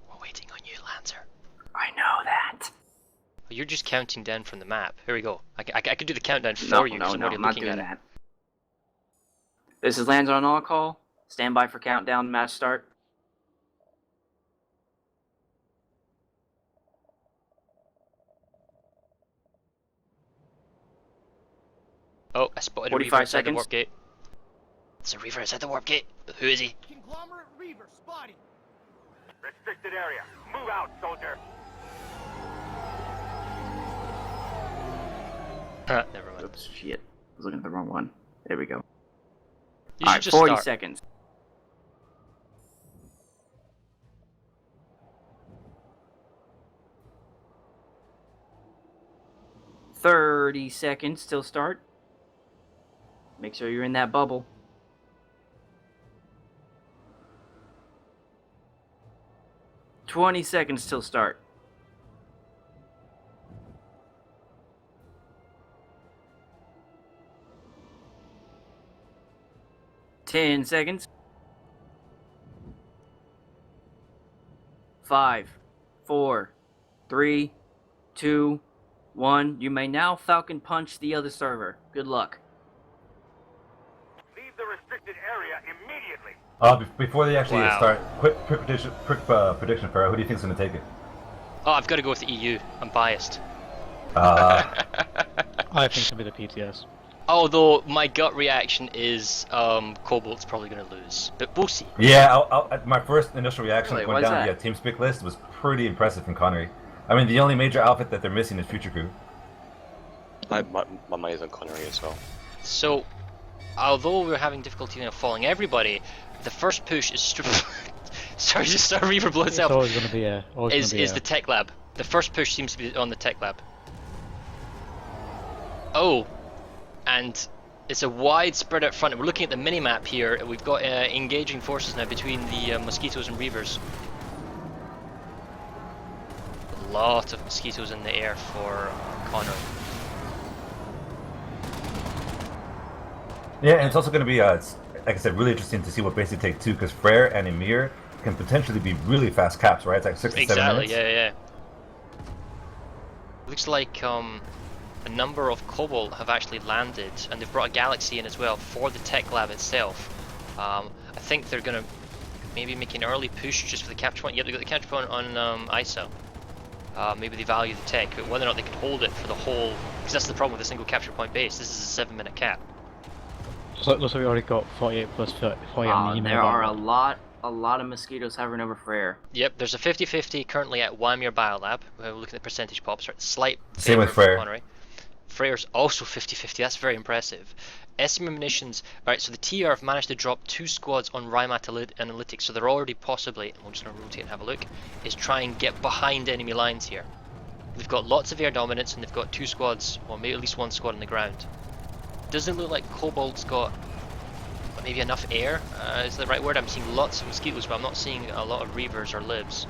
We're waiting on you, Lanzer. I know that. You're just counting down from the map. Here we go. I could do the countdown No, for you because I'm no, already I'm not looking doing at it. that. This is Lanzer on all call. Stand by for countdown. Match start. Oh, I spotted a 45 Reaver outside the seconds. warp gate. It's a Reaver outside the warp gate. Who is he? Conglomerate Reaver spotted. Restricted area. Move out, soldier. Never mind. Oops, shit. I was looking at the wrong one. There we go. You Alright, should just 40 start. seconds. "30 seconds till start. Make sure you're in that bubble. "20 seconds till start. "10 seconds. 5, 4, 3, 2, 1. You may now Falcon Punch the other server. Good luck. Leave the restricted area immediately. Before they actually start, quick prediction, Farrah. Who do you think's going to take it? Oh, I've got to go with the EU. I'm biased. I think it's gonna be the PTS. Although my gut reaction is Cobalt's probably going to lose, but we'll see. Yeah, my first initial reaction Really? going Why's down that? the TeamSpeak list was pretty impressive from Connery. I mean, the only major outfit that they're missing is Future Crew. My money is on Connery as well. So, although we're having difficulty following everybody, the first push is sorry, just a Reaver blow It's itself. always gonna be a. Is the tech lab. The first push seems to be on the tech lab. Oh, and it's a wide spread out front. We're looking at the mini-map here. We've got engaging forces now between the mosquitoes and Reavers. A lot of mosquitoes in the air for Connery. Yeah, and it's also going to be, like I said, really interesting to see what base they take too, because Frere and Emir can potentially be really fast caps, right? It's like 6 to 7 minutes. Yeah. Looks like a number of Cobalt have actually landed, and they've brought a Galaxy in as well for the tech lab itself. I think they're going to maybe make an early push just for the capture point. Yep, they got the capture point on ISO. Maybe they value the tech, but whether or not they can hold it for the whole, because that's the problem with a single capture point base. This is a 7-minute cap. So it looks like we already got 48 plus 48 on the There are a lot of mosquitoes hovering over Frere. Yep, there's a 50-50 currently at Wamir Biolab. We're looking at the percentage pops, right? Slight Same with favor for Frere. Connery. Frere's also 50-50, that's very impressive. Esamir munitions, right, so the TR have managed to drop 2 squads on Rymat Analytics, so they're already possibly, and we're just going to rotate and have a look, is try and get behind enemy lines here. They've got lots of air dominance, and they've got 2 squads, or maybe at least 1 squad on the ground. Doesn't look like Cobalt's got maybe enough air, is the right word? I'm seeing lots of mosquitoes, but I'm not seeing a lot of Reavers or Libs.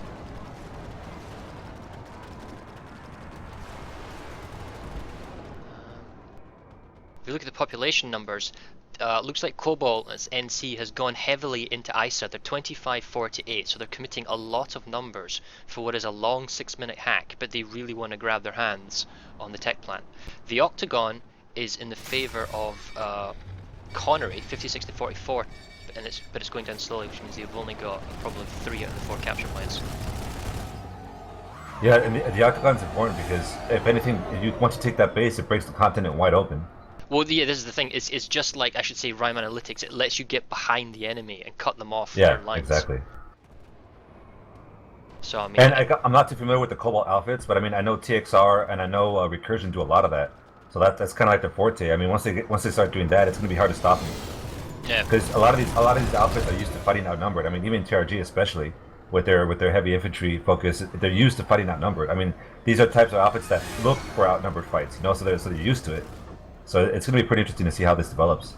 If you look at the population numbers, looks like Cobalt as NC has gone heavily into ISA. They're 25-48, so they're committing a lot of numbers for what is a long 6-minute hack, but they really want to grab their hands on the tech plant. The Octagon is in the favor of Connery, 56-44, but it's going down slowly, which means they've only got probably 3 out of the 4 capture points. Yeah, and the Octagon's important because if anything, once you take that base, it breaks the continent wide open. Well, yeah, this is the thing. It's just like, I should say, Rime Analytics. It lets you get behind the enemy and cut them off Yeah, their lines. exactly. So I mean, And I'm not too familiar with the Cobalt outfits, but I mean, I know TXR and I know Recursion do a lot of that. So that's kind of like their forte. I mean, once they start doing that, it's going to be hard to stop them. Yeah. Because a lot of these outfits are used to fighting outnumbered. I mean, even TRG especially, with their heavy infantry focus, they're used to fighting outnumbered. I mean, these are types of outfits that look for outnumbered fights, so they're used to it. So it's going to be pretty interesting to see how this develops.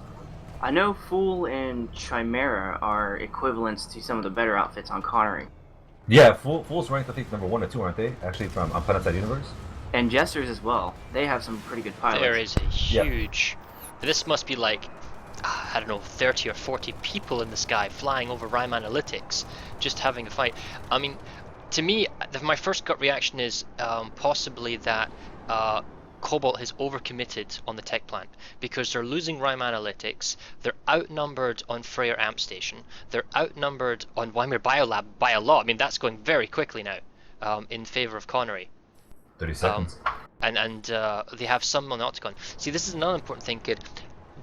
I know Fool and Chimera are equivalents to some of the better outfits on Connery. Yeah, Fool's ranked, I think, number 1 or 2, aren't they? Actually, on Planetside Universe. And Jesters as well. They have some pretty good pilots. There is a huge... This must be like, I don't know, 30 or 40 people in the sky flying over Rime Analytics, just having a fight. I mean, to me, my first gut reaction is possibly that Cobalt has overcommitted on the tech plant, because they're losing Rime Analytics, they're outnumbered on Freyr Amp Station, they're outnumbered on Weimar Biolab by a lot. I mean, that's going very quickly now in favor of Connery. 30 seconds. And they have some on the Octagon. See, this is another important thing, kid.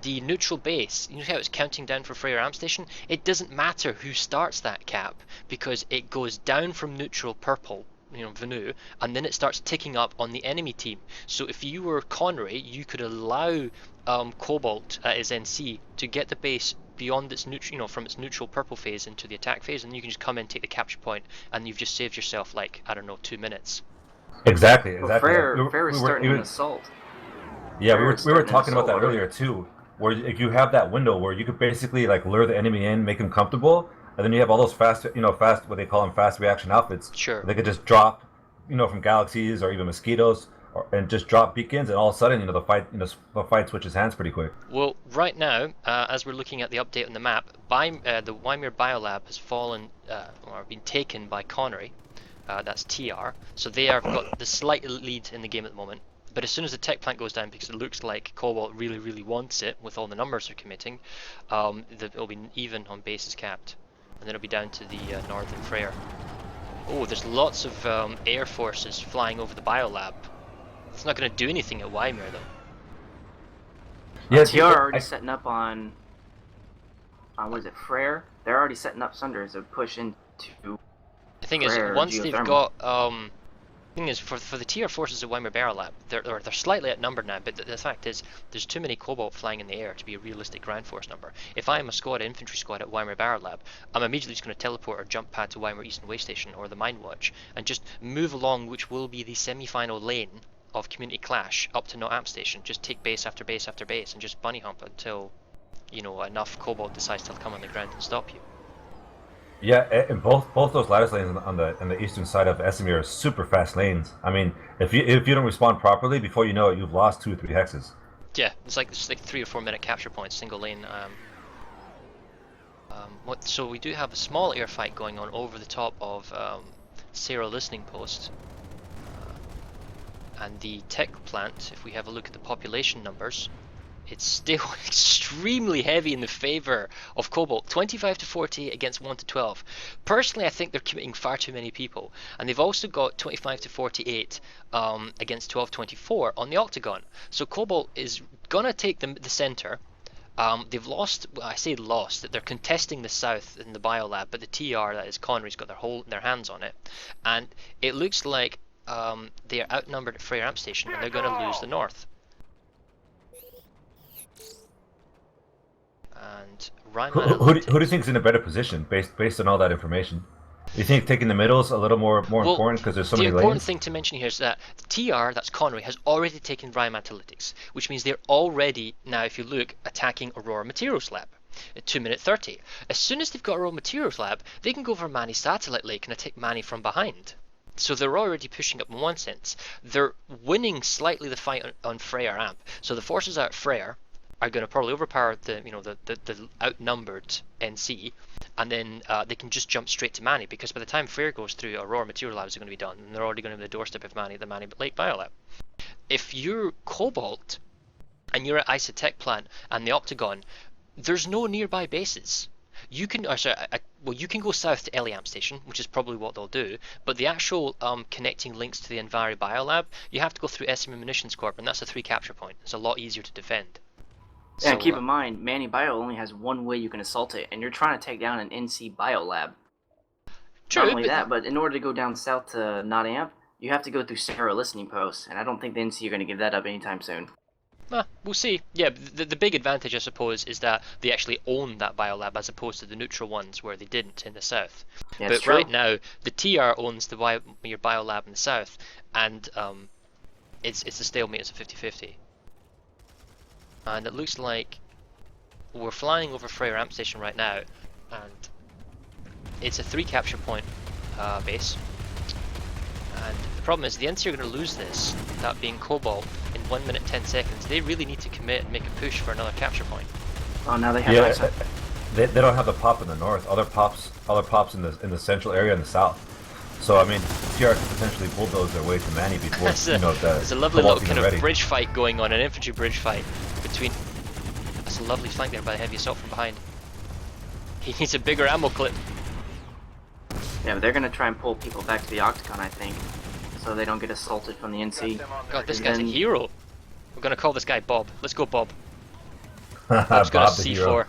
The neutral base, you know how it's counting down for Freyr Amp Station? It doesn't matter who starts that cap, because it goes down from neutral purple, you know, Venu, and then it starts ticking up on the enemy team. So if you were Connery, you could allow Cobalt at his NC to get the base beyond its neutral, you know, from its neutral purple phase into the attack phase, and you can just come in, take the capture point, and you've just saved yourself, like, I don't know, 2 minutes. Exactly. Well, Freyr is starting an assault. Yeah, we were talking about that earlier too, where you have that window where you could basically like lure the enemy in, make them comfortable, and then you have all those fast what they call them fast reaction outfits. Sure. They could just drop, from galaxies or even mosquitoes, and just drop beacons, and all of a sudden, the fight switches hands pretty quick. Well, right now, as we're looking at the update on the map, the Weimar Biolab has fallen or been taken by Connery. That's TR, so they have got the slight lead in the game at the moment. But as soon as the tech plant goes down, because it looks like Cobalt really, really wants it with all the numbers they're committing, it'll be even on bases capped, and then it'll be down to the northern Freyr. Oh, there's lots of air forces flying over the biolab. It's not going to do anything at Weimar though. Yeah, TR already setting up on what is it, Freyr? They're already setting up Sunder as a push into. The thing is, once they've got thing is, for the TR forces at Weimar Biolab, they're slightly outnumbered now, but the fact is, there's too many Cobalt flying in the air to be a realistic ground force number. If I'm a infantry squad at Weimar Biolab, I'm immediately just going to teleport or jump pad to Weimar Eastern Way Station or the Mine Watch, and just move along, which will be the semi-final lane of Community Clash up to No Amp Station. Just take base after base after base, and just bunny hump until, enough Cobalt decides to come on the ground and stop you. Yeah, and both those lattice lanes on the eastern side of Esamir are super fast lanes. I mean, if you don't respond properly, before you know it, you've lost 2 or 3 hexes. Yeah, it's like 3 or 4 minute capture points, single lane. So we do have a small air fight going on over the top of Sarah Listening Post, and the tech plant. If we have a look at the population numbers, it's still extremely heavy in the favor of Cobalt. 25 to 40 against 1 to 12. Personally, I think they're committing far too many people. And they've also got 25 to 48 against 12-24 on the Octagon. So Cobalt is going to take the center. They've lost, well, I say lost, that they're contesting the south in the biolab, but the TR, that is Connery's, got their hands on it. And it looks like they are outnumbered at Freyr Amp Station, and they're going to lose the north. And who do you think is in a better position based on all that information? Do you think taking the middle is a little more important because there's so many lanes? The important thing to mention here is that TR, that's Connery, has already taken Rime Analytics, which means they're already, now if you look, attacking Aurora Materials Lab at 2 minute 30. As soon as they've got Aurora Materials Lab, they can go for Manny Satellite Lake and attack Manny from behind. So they're already pushing up in one sense. They're winning slightly the fight on Freyr Amp. So the forces out Freyr are going to probably overpower the outnumbered NC, and then they can just jump straight to Manny, because by the time Freyr goes through, Aurora Material Labs are going to be done, and they're already going to be the doorstep of Manny, the Manny Lake Biolab. If you're Cobalt and you're at ISA Tech Plant and the Octagon, there's no nearby bases. You can, you can go south to Eliamp Station, which is probably what they'll do, but the actual connecting links to the Envari Biolab, you have to go through Esamir Munitions Corp, and that's a 3 capture point. It's a lot easier to defend. Yeah, so, keep in mind, Manny Bio only has one way you can assault it, and you're trying to take down an NC Biolab. True, Not only that, but in order to go down south to Not Amp, you have to go through Sarah Listening Post, and I don't think the NC are going to give that up anytime soon. We'll see. Yeah, the big advantage, I suppose, is that they actually own that biolab as opposed to the neutral ones where they didn't in the south. Yeah, but true. Right now, the TR owns your biolab in the south, and it's a stalemate. It's a 50-50. And it looks like we're flying over Freyr Amp Station right now, and it's a 3 capture point base. And problem is the NC are going to lose this, that being Cobalt, in 1 minute 10 seconds. They really need to commit and make a push for another capture point. Oh, now they have Isa. They don't have the pop in the north. Other pops in the central area and the south. So I mean, TR could potentially bulldoze their way to Manny before There's a lovely little kind of ready. bridge fight going on, an infantry bridge fight between. That's a lovely flank there by the heavy assault from behind. He needs a bigger ammo clip. Yeah, but they're gonna try and pull people back to the Octagon, I think, so they don't get assaulted from the NC. God, this guy's a hero. We're gonna call this guy Bob. Let's go, Bob. Bob's got a the C4. hero.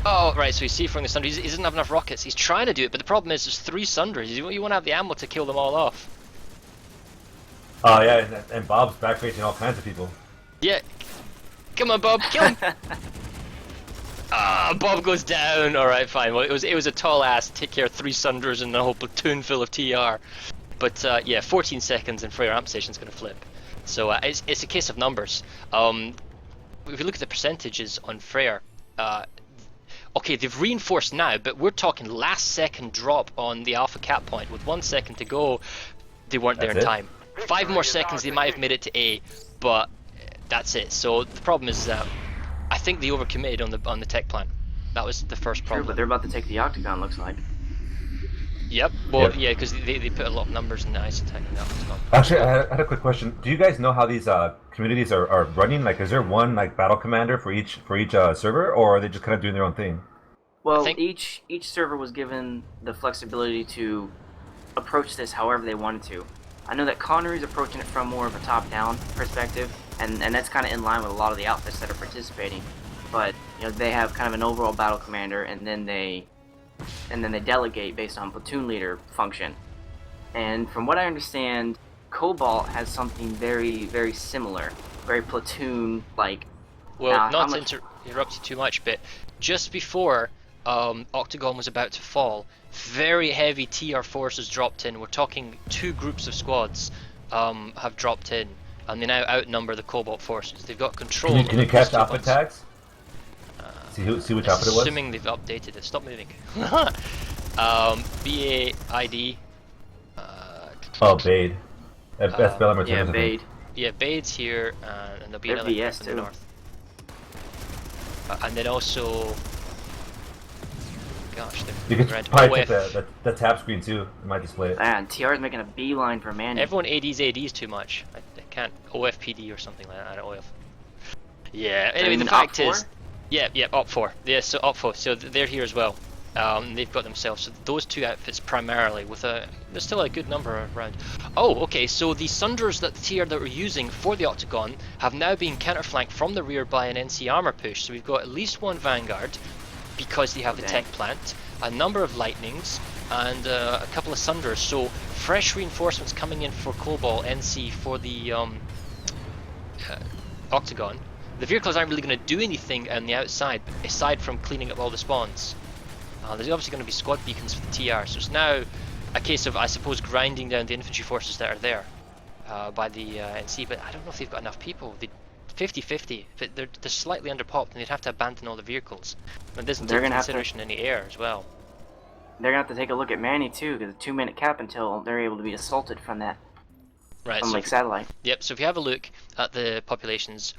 Oh, right, so he's C4ing the Sunder. He doesn't have enough rockets. He's trying to do it, but the problem is there's 3 Sunders. You want to have the ammo to kill them all off. Oh yeah, and Bob's backfacing all kinds of people. Yeah. Come on, Bob, kill him! Bob goes down. Alright, fine. Well, it was a tall ass take care of 3 Sunders and a whole platoon full of TR. But yeah, 14 seconds and Freyr amp station's going to flip. So it's a case of numbers. If you look at the percentages on Freyr, okay, they've reinforced now, but we're talking last second drop on the Alpha cap point. With 1 second to go, they weren't there in time. 5 more seconds, they might have made it to A, but that's it. So the problem is that I think they overcommitted on the tech plan. That was the first problem. True, but they're about to take the Octagon, looks like. Yep. Well, yeah, because they put a lot of numbers in the ice attack and that was gone. Actually, I had a quick question. Do you guys know how these communities are running? Like, is there one like battle commander for each server, or are they just kind of doing their own thing? Well, each server was given the flexibility to approach this however they wanted to. I know that Connery's approaching it from more of a top-down perspective, and that's kind of in line with a lot of the outfits that are participating. But you know, they have kind of an overall battle commander, and then they delegate based on platoon leader function. And from what I understand, Cobalt has something very, very similar, very platoon-like. Well, not to interrupt you too much, but just before Octagon was about to fall, very heavy TR forces dropped in. We're talking 2 groups of squads have dropped in, and they now outnumber the Cobalt forces. They've got control. Can you catch outfit tags? See which outfit it was? Assuming they've updated it. Stop moving. BA ID. Oh, Bade. That's Bellamar. Yeah, Bade. Yeah, Bade's here, and there'll be another VS in the north. And then also, gosh, you can probably take the tab screen too. It might display it. Man, TR is making a beeline for Manny. Everyone ADs too much. I can't OFPD or something like that. I don't OF. Yeah. Anyway, the fact is, yeah, Op 4. Yeah, so Op 4. So they're here as well. They've got themselves. So those 2 outfits primarily, with there's still a good number around. Oh, okay. So the Sunders that the TR that we're using for the Octagon have now been counterflanked from the rear by an NC armor push. So we've got at least 1 Vanguard, because they have the tech plant, a number of Lightnings, and a couple of Sunders. So fresh reinforcements coming in for Cobalt NC for the Octagon. The vehicles aren't really going to do anything on the outside, aside from cleaning up all the spawns. There's obviously going to be squad beacons for the TR, so it's now a case of, I suppose, grinding down the infantry forces that are there by the NC, but I don't know if they've got enough people. 50-50. If they're slightly underpopped, and they'd have to abandon all the vehicles. And this doesn't take into consideration any air as well. They're going to have to take a look at Manny too, because a 2-minute cap until they're able to be assaulted from that. Right, from like satellite. Yep, so if you have a look at the populations,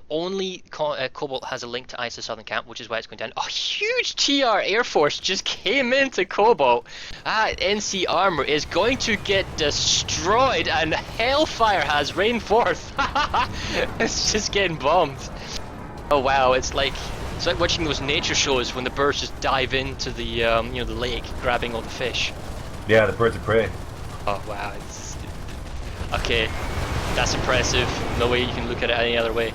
only Cobalt has a link to ISA Southern Camp, which is why it's going down. A huge TR Air Force just came into Cobalt. NC armor is going to get destroyed, and Hellfire has rained forth. It's just getting bombed. Oh wow, it's like watching those nature shows when the birds just dive into the the lake, grabbing all the fish. Yeah, the birds of prey. Oh wow. Okay, that's impressive. No way you can look at it any other way.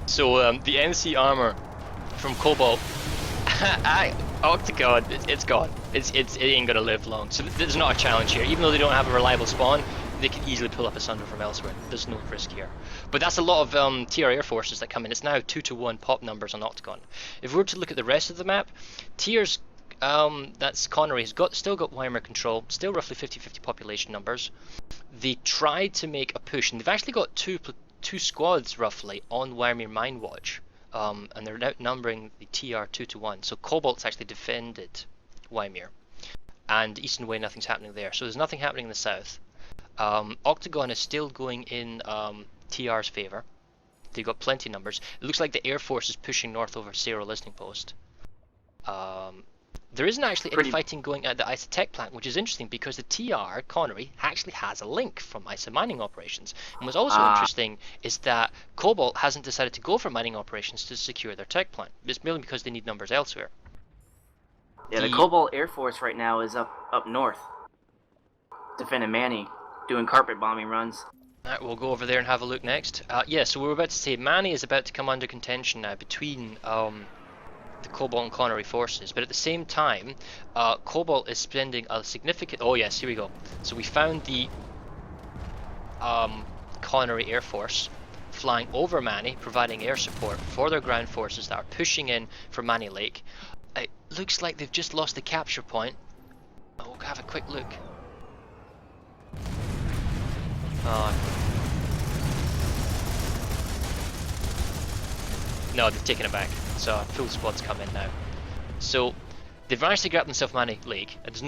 So the NC armor from Cobalt, Octagon, it's gone. It ain't gonna live long. So there's not a challenge here. Even though they don't have a reliable spawn, they can easily pull up a Sunder from elsewhere. There's no risk here. But that's a lot of TR Air Forces that come in. It's now 2-to-1 pop numbers on Octagon. If we were to look at the rest of the map, TR's that's Connery has still got Weimar control, still roughly 50-50 population numbers. They tried to make a push, and they've actually got two squads roughly on Weimar Mine Watch, and they're outnumbering the TR 2-to-1. So Cobalt's actually defended Weimar, and East and Way nothing's happening there. So there's nothing happening in the south. Octagon is still going in TR's favor. They've got plenty of numbers. It looks like the Air Force is pushing north over Cerro Listening Post. There isn't actually any fighting going at the ISA Tech plant, which is interesting because the TR, Connery, actually has a link from ISA mining operations. And what's also interesting is that Cobalt hasn't decided to go for mining operations to secure their tech plant. It's merely because they need numbers elsewhere. Yeah, the Cobalt Air Force right now is up north, defending Manny, doing carpet bombing runs. Alright, we'll go over there and have a look next. Yeah, so we were about to say Manny is about to come under contention now between the Cobalt and Connery forces, but at the same time, Cobalt is spending a significant... Oh yes, here we go. So we found the Connery Air Force flying over Manny, providing air support for their ground forces that are pushing in for Manny Lake. It looks like they've just lost the capture point. We'll have a quick look. No, they've taken it back. So full squad's come in now. So they've managed to grab themselves Manny Lake. There's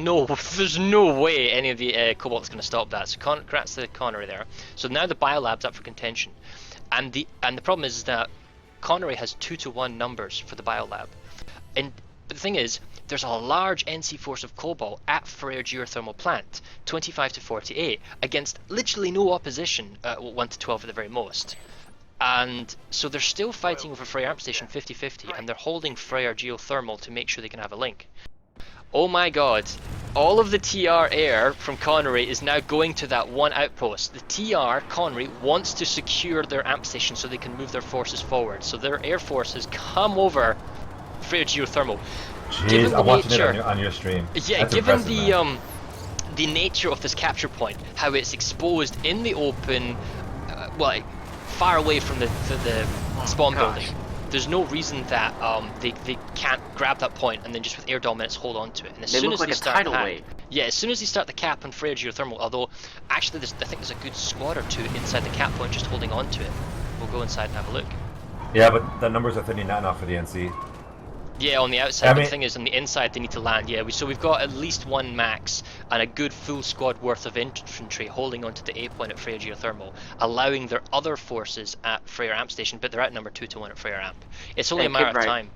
no way any of the Cobalt's going to stop that. So congrats to Connery there. So now the biolab's up for contention, and the problem is that Connery has 2-to-1 numbers for the biolab, but the thing is, there's a large NC force of Cobalt at Freyr geothermal plant, 25-48, against literally no opposition, 1-12 at the very most. And so they're still fighting over Freyr Amp Station 50-50, and they're holding Freyr geothermal to make sure they can have a link. Oh my god, all of the TR air from Connery is now going to that one outpost. The TR, Connery, wants to secure their amp station so they can move their forces forward. So their air force has come over Freyr geothermal. Jeez, I'm watching it on your stream. Yeah, That's given the nature of this capture point, how it's exposed in the open, well, far away from the spawn building, there's no reason that they can't grab that point and then just with air dominance hold on to it. And as soon as they start as soon as they start the cap on Freyr geothermal, although actually I think there's a good squad or two inside the cap point just holding on to it. We'll go inside and have a look. Yeah, but the numbers are thinning not enough for the NC. Yeah, on the outside, the thing is on the inside they need to land. Yeah, so we've got at least one max and a good full squad worth of infantry holding onto the A point at Freyr geothermal, allowing their other forces at Freyr Amp Station, but they're outnumbered 2-to-1 at Freyr Amp. It's only a matter of time.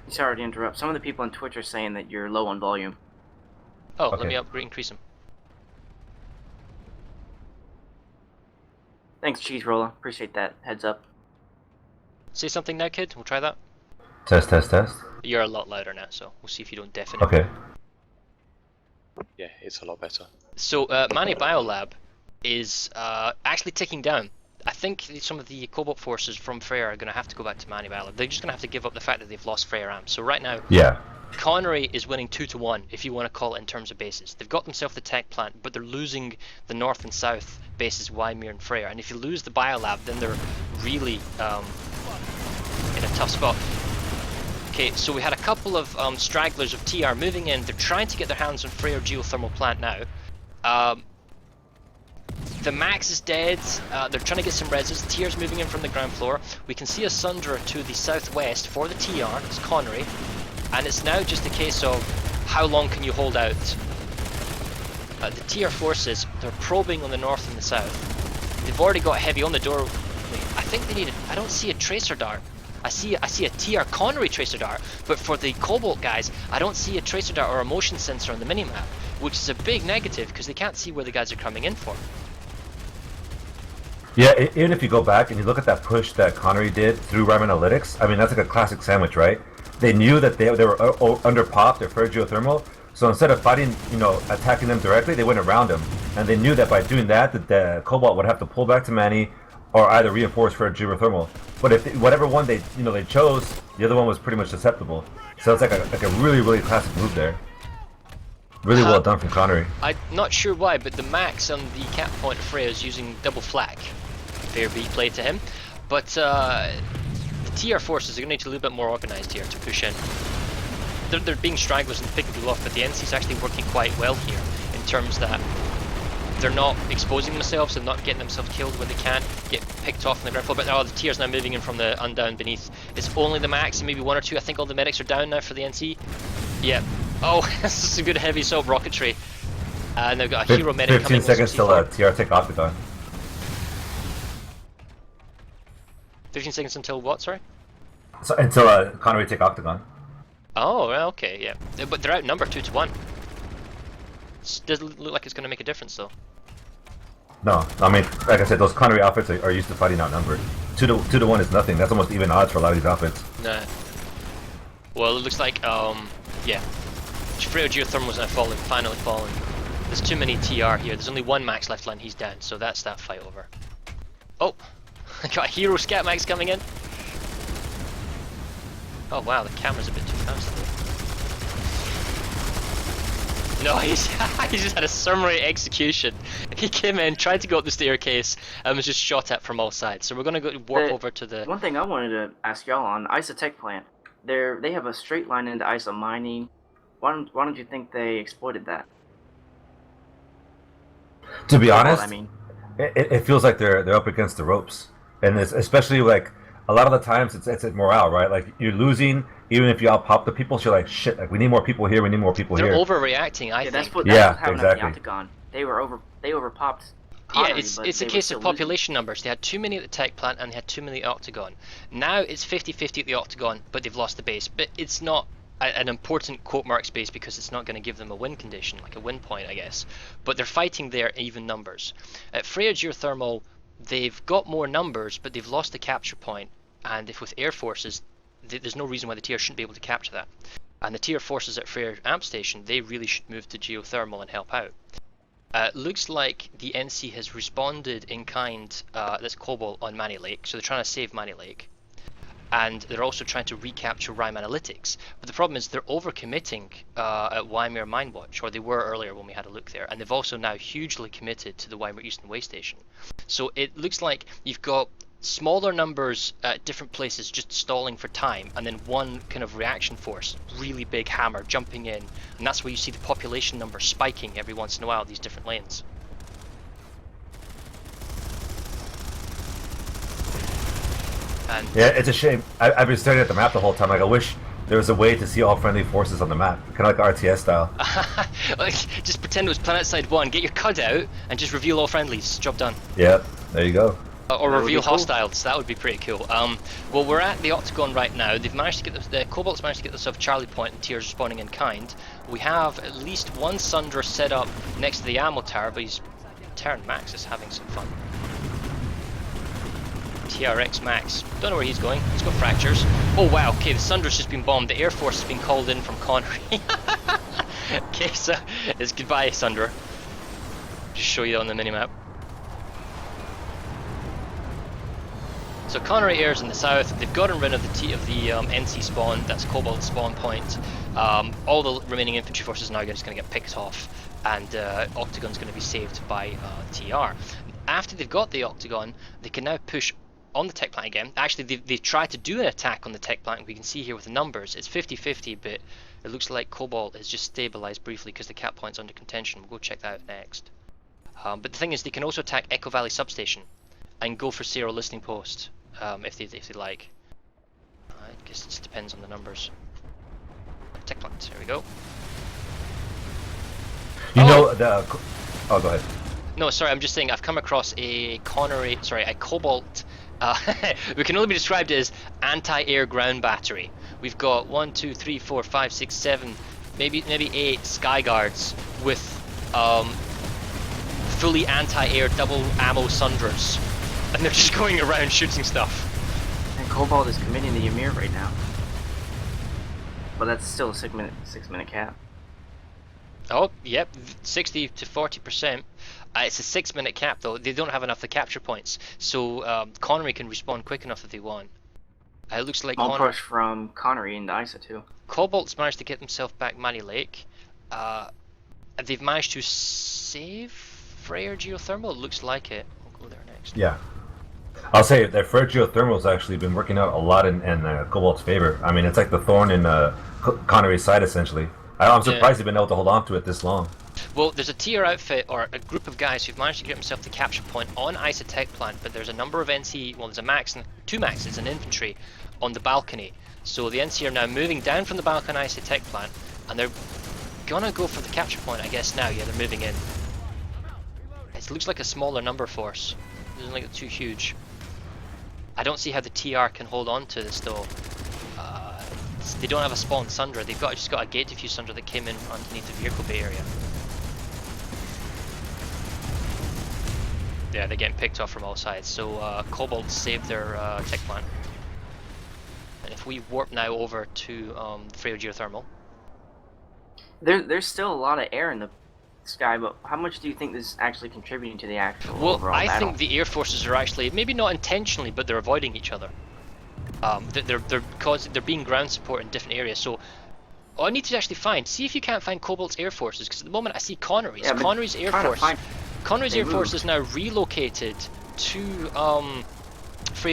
Sorry to interrupt. Some of the people on Twitch are saying that you're low on volume. Oh, okay. Let me increase them. Thanks, Cheese Roller. Appreciate that. Heads up. Say something now, kid. We'll try that. Test. You're a lot louder now, so we'll see if you don't deafen it. Okay. Yeah, it's a lot better. So Manny Biolab is actually ticking down. I think some of the Cobalt forces from Freyr are going to have to go back to Manny Biolab. They're just going to have to give up the fact that they've lost Freyr Amp. So right now, Connery is winning 2-to-1, if you want to call it in terms of bases. They've got themselves the tech plant, but they're losing the north and south bases, Wymere and Freyr. And if you lose the Biolab, then they're really in a tough spot. Okay, so we had a couple of stragglers of TR moving in. They're trying to get their hands on Freyr geothermal plant now. The Max is dead. They're trying to get some reses. TR's moving in from the ground floor. We can see a Sundra to the southwest for the TR. It's Connery. And it's now just a case of how long can you hold out. The TR forces, they're probing on the north and the south. They've already got heavy on the door. I think they need I don't see a tracer dart. I see a TR Connery tracer dart, but for the Cobalt guys, I don't see a tracer dart or a motion sensor on the minimap, which is a big negative because they can't see where the guys are coming in for. Yeah, even if you go back and you look at that push that Connery did through Rime Analytics, I mean, that's like a classic sandwich, right? They knew that they were under popped, they're Freyr geothermal, so instead of fighting, attacking them directly, they went around them. And they knew that by doing that, the Cobalt would have to pull back to Manny, or either reinforce for a geothermal. But if whatever one they chose, the other one was pretty much susceptible. So it's like a really classic move there. Really well done from Connery. I'm not sure why, but the Max on the cap point of Freyr is using double flak. Fair B play to him. But the TR forces are going to need to be a little bit more organised here to push in. They're being stragglers and picking people off, but the NC is actually working quite well here in terms that they're not exposing themselves and not getting themselves killed when they can't get picked off in the ground floor. But now the TR's now moving in from the undown beneath. It's only the Max and maybe one or two. I think all the medics are down now for the NC. Yeah. Oh, this is a good heavy assault rocketry. And they've got a hero medic 15 coming seconds till TR take Octagon. 15 seconds until what, sorry? So, until Connery take Octagon. Oh, well, okay, yeah. But they're outnumbered 2-1. Doesn't look like it's going to make a difference, though. No, I mean, like I said, those Connery outfits are used to fighting outnumbered. 2-1 is nothing. That's almost even odds for a lot of these outfits. Nah. Well, it looks like, yeah. Freo Geothermal's now falling, finally falling. There's too many TR here. There's only one max left line, he's down, so that's that fight over. Oh! I got a hero scat max coming in. Oh wow, the camera's a bit too fast though. No, he just had a summary execution. He came in, tried to go up the staircase, and was just shot at from all sides. So we're gonna go warp over to the... One thing I wanted to ask y'all on, ISA Tech Plant. They have a straight line into ISA mining. Why don't you think they exploited that? To be honest, I mean, it feels like they're up against the ropes, and it's especially like a lot of the times it's morale, right? Like you're losing, even if you all pop the people, so you're like shit. Like we need more people here. We need more people They're here. overreacting, I think. That's what Yeah, happened exactly. at the Octagon. They overpopped. Yeah, Connery, it's but a they were case still of population numbers. They had too many at the tech plant and they had too many at the Octagon. Now it's 50-50 at the Octagon, but they've lost the base. But it's not an important quote marks base because it's not going to give them a win condition, like a win point, I guess. But they're fighting their even numbers. At Freya Geothermal, they've got more numbers, but they've lost the capture point. And if with air forces, there's no reason why the tier shouldn't be able to capture that. And the tier forces at Freya Amp Station, they really should move to Geothermal and help out. Looks like the NC has responded in kind, that's Cobalt on Manny Lake, so they're trying to save Manny Lake. And they're also trying to recapture Rime Analytics. But the problem is they're overcommitting at Weimar Mine Watch, or they were earlier when we had a look there. And they've also now hugely committed to the Weimar Eastern Way Station. So it looks like you've got smaller numbers at different places just stalling for time, and then one kind of reaction force, really big hammer jumping in, and that's where you see the population number spiking every once in a while, these different lanes. And yeah, it's a shame. I've been staring at the map the whole time. Like I wish there was a way to see all friendly forces on the map, kind of like RTS style. just pretend it was Planetside 1, get your CUD out, and just reveal all friendlies. Job done. Yep, there you go. Or reveal hostiles, that would be pretty cool. Well, we're at the Octagon right now. They've managed to get the Cobalt's managed to get themselves Charlie Point and tiers responding in kind. We have at least one Sundra set up next to the ammo tower, but he's Terran Max is having some fun. TRX Max, don't know where he's going. He's got fractures. Oh wow, okay, the Sundra's just been bombed. The Air Force has been called in from Connery. Okay, so it's goodbye, Sundra. Just show you on the minimap. So Connery Air's in the south. They've gotten rid of the NC spawn. That's Cobalt spawn point. All the remaining infantry forces are now just going to get picked off, and Octagon's going to be saved by TR. After they've got the Octagon, they can now push on the tech plant again. Actually, they've tried to do an attack on the tech plant. We can see here with the numbers, it's 50-50, but it looks like Cobalt has just stabilized briefly because the cap point's under contention. We'll go check that out next. But the thing is, they can also attack Echo Valley substation and go for Zero listening post. If they like. I guess it just depends on the numbers. Tech plant, here we go. You know the... Oh, go ahead. No, sorry, I'm just saying I've come across a Cobalt. We can only be described as anti-air ground battery. We've got 1, 2, 3, 4, 5, 6, 7, maybe 8 Sky Guards with fully anti-air double ammo Sundras. And they're just going around shooting stuff. And Cobalt is committing the Esamir right now. But that's still a 6-minute cap. Oh, yep, 60 to 40%. It's a 6-minute cap though. They don't have enough of the capture points, so Connery can respawn quick enough if they want. It looks like Small push from Connery into ISA too. Cobalt's managed to get themselves back Manny Lake. They've managed to save Freya Geothermal. It looks like it. We'll go there next. Yeah. I'll say that Freya Geothermal's actually been working out a lot in Cobalt's favor. I mean, it's like the thorn in Connery's side, essentially. I'm surprised they've been able to hold on to it this long. Well, there's a tier outfit, or a group of guys who've managed to get themselves the capture point on ISA Tech Plant, but there's a number of NC, well, there's a max and 2 maxes and infantry on the balcony. So the NC are now moving down from the balcony ISA Tech Plant, and they're gonna go for the capture point, I guess now. Yeah, they're moving in. It looks like a smaller number force. It doesn't look too huge. I don't see how the TR can hold on to this though. They don't have a spawn Sundra. They've just got a gate diffuse Sundra that came in underneath the vehicle bay area. Yeah, they're getting picked off from all sides. So Cobalt saved their tech plant. And if we warp now over to Freo Geothermal. There's still a lot of air in the sky, but how much do you think this is actually contributing to the actual overall I battle? think the air forces are actually, maybe not intentionally, but they're avoiding each other. They're being ground support in different areas. So all I need to actually see if you can't find Cobalt's air forces, because at the moment I see Connery's. Yeah, Connery's air force is now relocated to Freo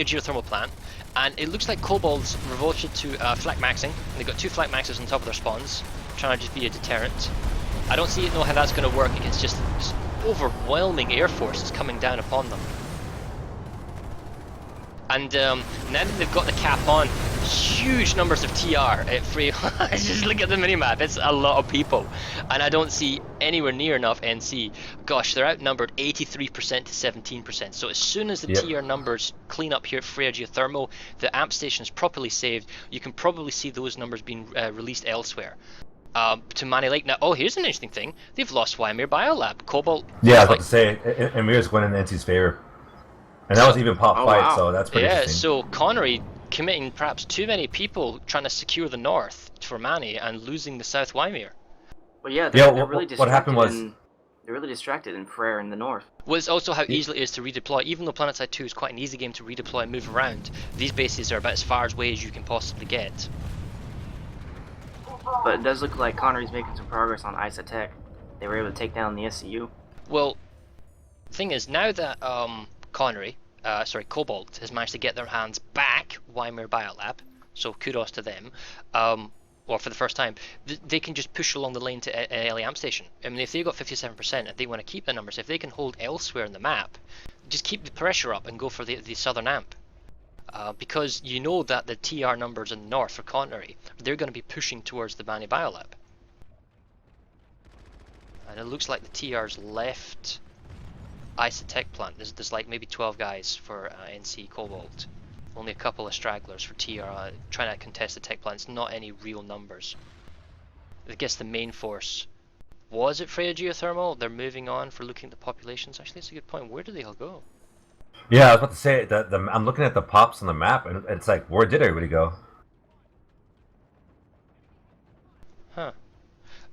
Geothermal plant, and it looks like Cobalt's revolted to flak maxing. They've got 2 flak maxes on top of their spawns, trying to just be a deterrent. I don't know how that's going to work against just overwhelming air forces coming down upon them. And now that they've got the cap on, huge numbers of TR at Freo. Just look at the minimap, it's a lot of people. And I don't see anywhere near enough NC. Gosh, they're outnumbered 83% to 17%. So as soon as the TR numbers clean up here at Freo Geothermal, the amp station is properly saved, you can probably see those numbers being released elsewhere. To Manny Lake now. Oh, here's an interesting thing. They've lost Ymir Biolab. Cobalt. Yeah, I was about to say, Emir's going in NC's favor. And that was even pop fight, wow. so that's pretty interesting. So Connery committing perhaps too many people trying to secure the north for Manny and losing the south Ymir. Well, yeah, they're really distracted. What happened was they're really distracted in Frere in the north. Well, it's also how easy it is to redeploy. Even though Planetside 2 is quite an easy game to redeploy and move around, these bases are about as far away as you can possibly get. But it does look like Connery's making some progress on Isotech. They were able to take down the SCU. Well, the thing is, now that Cobalt has managed to get their hands back Ymir Biolab, so kudos to them, well, for the first time, they can just push along the lane to LA Amp Station. I mean, if they've got 57% and they want to keep the numbers, if they can hold elsewhere in the map, just keep the pressure up and go for the southern amp. Because you know that the TR numbers in the north for Connery, they're going to be pushing towards the Manny Biolab. And it looks like the TR's left Isotech plant. There's like maybe 12 guys for NC Cobalt. Only a couple of stragglers for TR trying to contest the tech plant. It's not any real numbers. I guess the main force was at Freo Geothermal. They're moving on for looking at the populations. Actually, that's a good point. Where do they all go? Yeah, I was about to say that I'm looking at the pops on the map, and it's like, where did everybody go? Huh.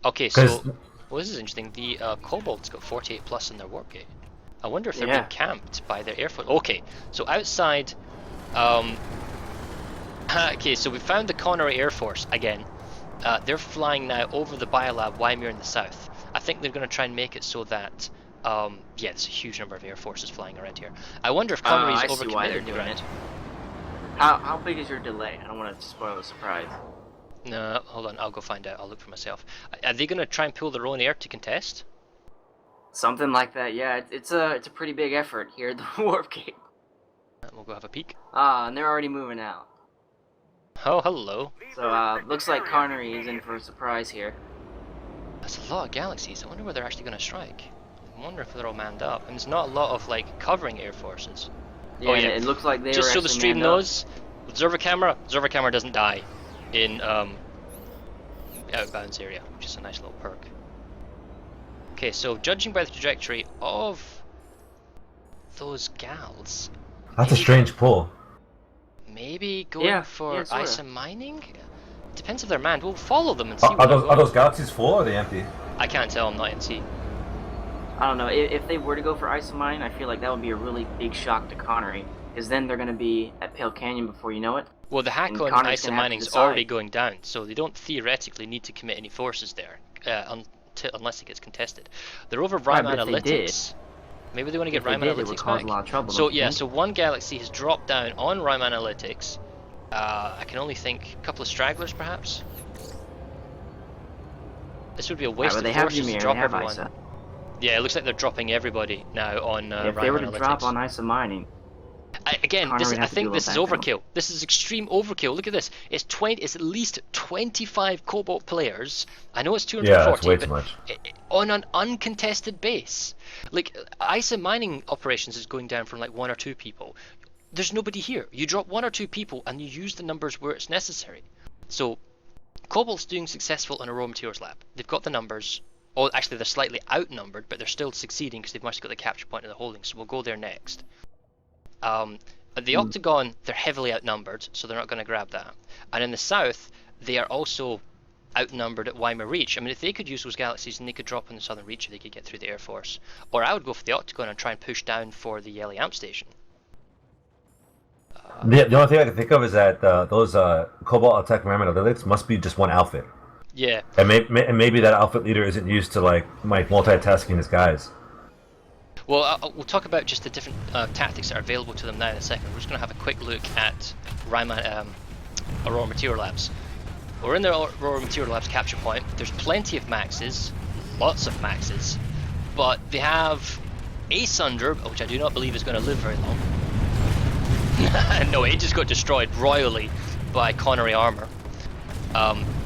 Okay, so well, this is interesting. The Cobalt's got 48 plus in their warp gate. I wonder if they're being camped by their air force. Okay, so outside. Okay, so we found the Connery Air Force again. They're flying now over the Biolab Ymir in the south. I think they're going to try and make it so that. Yeah, there's a huge number of air forces flying around here. I wonder if Connery's overcommitted in the ground. How big is your delay? I don't want to spoil the surprise. No, hold on, I'll go find out. I'll look for myself. Are they going to try and pull their own air to contest? Something like that, yeah. It's a pretty big effort here at the warp gate. We'll go have a peek. And they're already moving out. Oh, hello. So, looks like Connery is in for a surprise here. That's a lot of galaxies. I wonder where they're actually going to strike. I wonder if they're all manned up. And there's not a lot of, like, covering air forces. Yeah, it looks like they just were so the stream knows, observer camera doesn't die in outbounds area, which is a nice little perk. Okay, so judging by the trajectory of those gals, that's a strange pull. Maybe going for ISA mining? Depends if they're manned. We'll follow them and see Are those galaxies full or are they empty? I can't tell, I'm not NC. I don't know, if they were to go for Isomine, I feel like that would be a really big shock to Connery, because then they're going to be at Pale Canyon before you know it. Well, the hack on ISA mining is already going down, so they don't theoretically need to commit any forces there, unless it gets contested. They're over Rime Analytics. Maybe they want to get Rime Analytics back. A lot of trouble, so yeah, so one galaxy has dropped down on Rime Analytics. I can only think a couple of stragglers, perhaps. This would be a waste of forces to drop everyone. ISA. Yeah, it looks like they're dropping everybody now on if they were to drop on ISA mining, Connery I would have to think do a this is little background. overkill. This is extreme overkill. Look at this. It's at least 25 Cobalt players. I know it's 240, Yeah, that's way but too much. on an uncontested base. Like, ISA mining operations is going down from like 1 or 2 people. There's nobody here. You drop 1 or 2 people and you use the numbers where it's necessary. So, Cobalt's doing successful in a raw materials lab. They've got the numbers. Oh, actually, they're slightly outnumbered, but they're still succeeding because they've must have got the capture point in the holding. So we'll go there next. At the Octagon, they're heavily outnumbered, so they're not going to grab that. And in the south, they are also outnumbered at Weimar Reach. I mean, if they could use those galaxies and they could drop in the southern reach, they could get through the Air Force. Or I would go for the Octagon and try and push down for the Yeli Amp Station. The only thing I can think of is that those Cobalt attack environment analytics must be just one outfit. Yeah. And maybe that outfit leader isn't used to like multitasking his guys. Well, we'll talk about just the different tactics that are available to them now in a second. We're just going to have a quick look at Aurora Material Labs. We're in the Aurora Material Labs capture point. There's plenty of maxes, lots of maxes, but they have a Sunder, which I do not believe is going to live very long. No, it just got destroyed royally by Connery armor.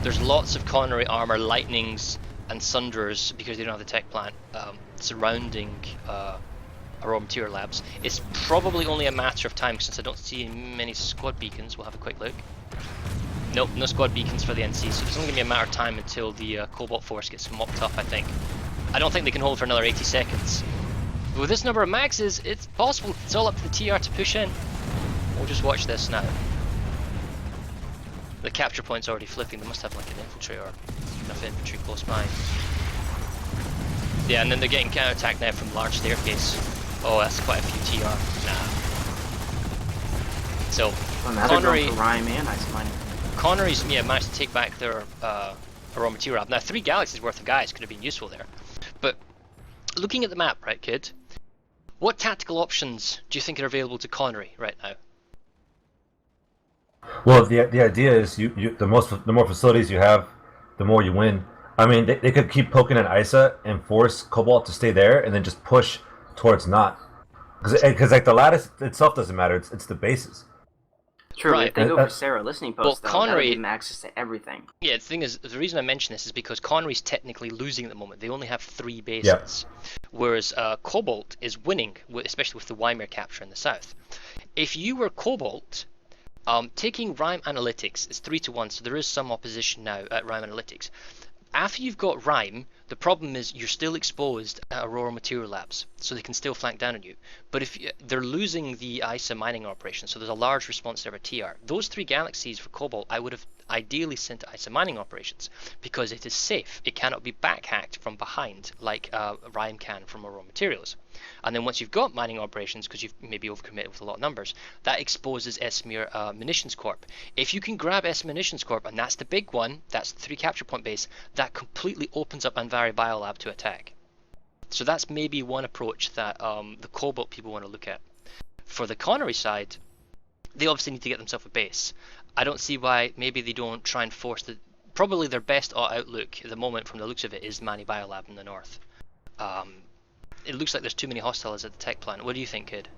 There's lots of Connery armor, lightnings, and Sunders because they don't have the tech plant surrounding Aurora Material Labs. It's probably only a matter of time since I don't see many squad beacons. We'll have a quick look. Nope, no squad beacons for the NC, so it's only going to be a matter of time until the Cobalt force gets mopped up, I think. I don't think they can hold for another 80 seconds. But with this number of maxes, it's possible. It's all up to the TR to push in. We'll just watch this now. The capture point's already flipping. They must have like an infantry or enough infantry close by. Yeah, and then they're getting counterattacked now from large staircase. Oh, that's quite a few TR. Nah. So, Connery... Connery's managed to take back their raw material. Now, 3 galaxies worth of guys could have been useful there. But, looking at the map, right, kid? What tactical options do you think are available to Connery right now? Well, the idea is the more facilities you have, the more you win. I mean, they could keep poking at ISA and force Cobalt to stay there, and then just push towards not, because like the lattice itself doesn't matter. It's the bases. True. Right. If they go for Sarah listening post, well, though, Connery that'll give them access to everything. Yeah, the thing is, the reason I mention this is because Connery's technically losing at the moment. They only have 3 bases, whereas Cobalt is winning, especially with the Weimar capture in the south. If you were Cobalt, taking Rime Analytics is 3-1, so there is some opposition now at Rime Analytics. After you've got Rime, the problem is you're still exposed at Aurora Material Labs, so they can still flank down on you. But if they're losing the ISA mining operation, so there's a large response there at TR. Those 3 galaxies for Cobalt, I would have ideally sent to ISA mining operations, because it is safe. It cannot be backhacked from behind like Rime can from Aurora Materials. And then once you've got mining operations, because you've maybe overcommitted with a lot of numbers, that exposes Esamir Munitions Corp. If you can grab S Munitions Corp, and that's the big one, that's the 3 capture point base, that completely opens up Anvari Biolab to attack. So that's maybe one approach that the Cobalt people want to look at. For the Connery side, they obviously need to get themselves a base. I don't see why maybe they don't try and force the... Probably their best outlook at the moment from the looks of it is Mani Biolab in the north. It looks like there's too many hostiles at the tech plant. What do you think, kid?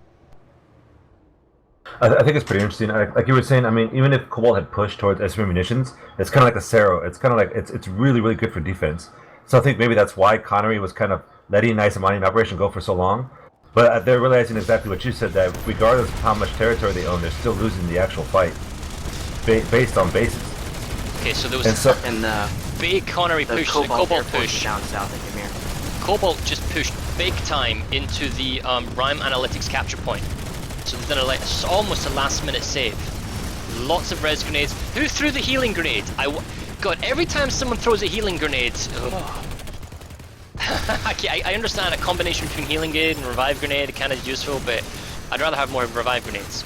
I think it's pretty interesting. Like you were saying, I mean, even if Cobalt had pushed towards Esamir munitions, it's kind of like a Cerro. It's kind of like it's really good for defense. So I think maybe that's why Connery was kind of letting Nice mining operation go for so long. But they're realizing exactly what you said, that regardless of how much territory they own, they're still losing the actual fight based on bases. Okay, so there was a big Connery push, the Cobalt push. Down south of Esamir. Cobalt just pushed big time into the Rime Analytics capture point. So they've done almost a last minute save. Lots of res grenades. Who threw the healing grenade? God, every time someone throws a healing grenade... I understand a combination between healing grenade and revive grenade kind of useful, but I'd rather have more revive grenades.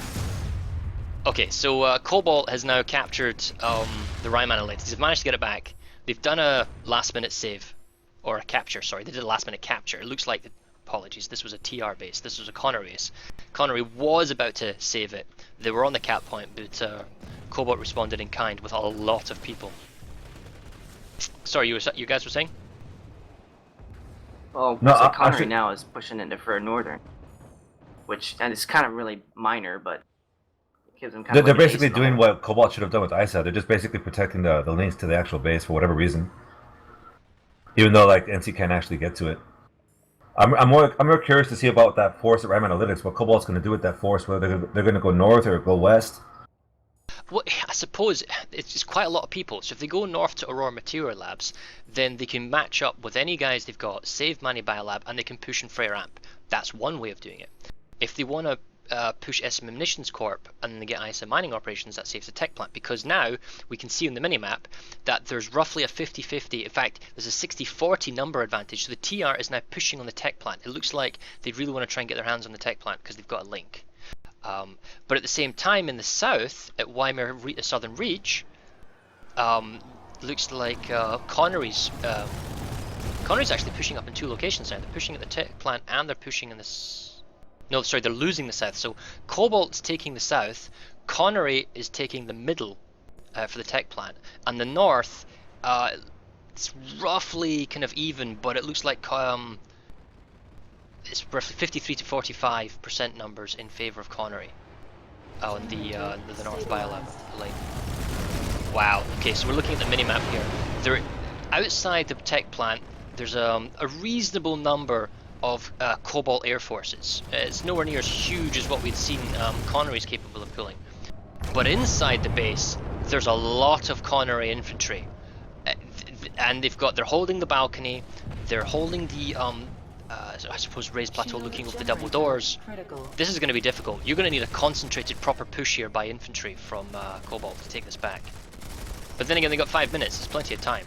Okay, so Cobalt has now captured the Rime Analytics. They've managed to get it back. They've done a last minute save. Or a capture, sorry. They did a last minute capture. It looks like, apologies, this was a TR base. This was a Connery base. Connery was about to save it. They were on the cap point, but Cobalt responded in kind with a lot of people. Sorry, you guys were saying? Well, No, Connery actually, now is pushing into for northern. and it's kind of really minor, but it gives them kind of They're like an basically ace in the doing hole. what Cobalt should have done with ISA. They're just basically protecting the links to the actual base for whatever reason. Even though like NC can't actually get to it. I'm more curious to see about that force at RAM Analytics. What Cobalt's going to do with that force? Whether they're going to go north or go west. Well, I suppose it's just quite a lot of people. So if they go north to Aurora Material Labs, then they can match up with any guys they've got, save Mani Biolab, and they can push in Frey Ramp. That's one way of doing it. If they want to push SM Munitions Corp and they get ISA mining operations, that saves the tech plant, because now we can see on the minimap that there's roughly a 50-50, in fact there's a 60-40 number advantage, so the TR is now pushing on the tech plant. It looks like they really want to try and get their hands on the tech plant because they've got a link. But at the same time in the south, at Weimar Southern Reach, looks like Connery's actually pushing up in two locations now. They're pushing at the tech plant and they're pushing in no, sorry, they're losing the south. So Cobalt's taking the south, Connery is taking the middle for the tech plant, and the north, it's roughly kind of even, but it looks like it's roughly 53 to 45% numbers in favor of Connery on the North Biolab line. Wow. Okay, so we're looking at the minimap here. There, outside the tech plant, there's a reasonable number of Cobalt air forces. It's nowhere near as huge as what we'd seen Connery's capable of pulling. But inside the base, there's a lot of Connery infantry, and they're holding the balcony. They're holding the I suppose raised plateau looking over the double doors. This is going to be difficult. You're going to need a concentrated proper push here by infantry from Cobalt to take this back. But then again, they got 5 minutes. There's plenty of time.